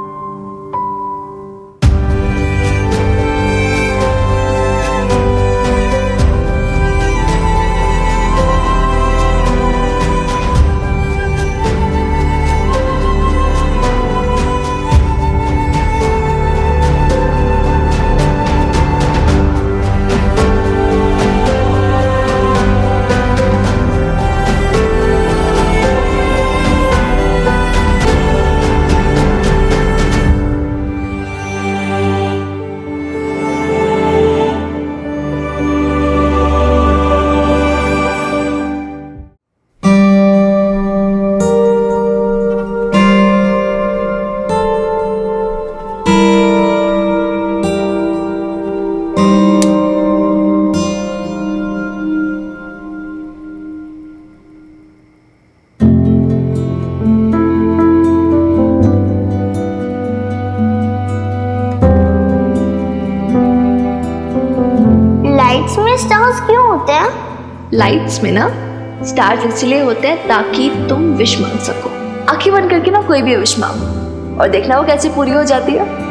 लाइट्स में स्टार्स क्यों होते हैं? लाइट्स में ना स्टार्स इसलिए होते हैं ताकि तुम विश मांग सको। आंखें बंद करके ना कोई भी विश मांगो और देखना वो कैसे पूरी हो जाती है।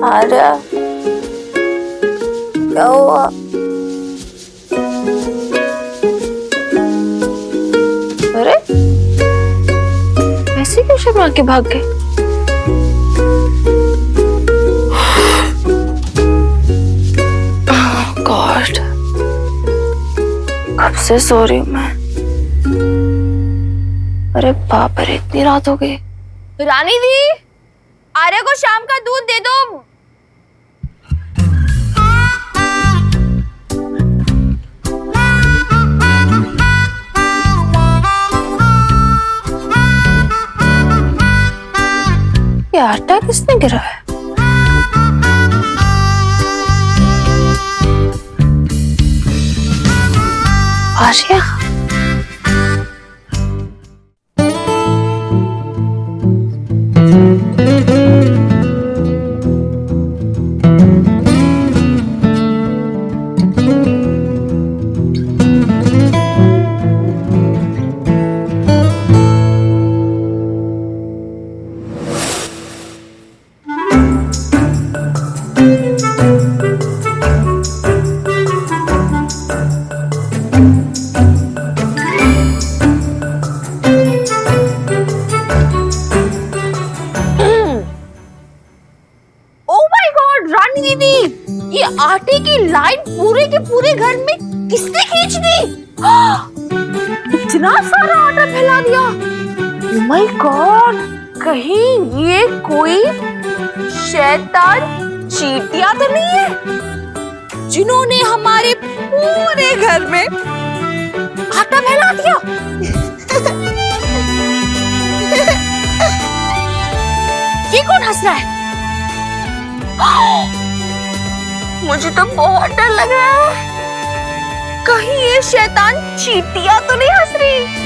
आर्या, क्या हुआ? अरे ऐसे क्यों शर्मा के भाग गए? गॉड, कब से सो रही हूँ मैं। अरे बाप रे, इतनी रात हो गई। रानी दी, आर्या को शाम का दूध दे दो। ये आटा किसने गिरा है? आर्या, आटे की लाइन पूरे के पूरे घर में किसने खींच दी? इतना सारा आटा फैला दिया। Oh my God, कहीं ये कोई शैतान चींटियां तो नहीं है जिन्होंने हमारे पूरे घर में आटा फैला दिया? ये कौन हंस रहा है? मुझे तो बहुत डर लग रहा है। कहीं ये शैतान चींटियां तो नहीं हंस रही?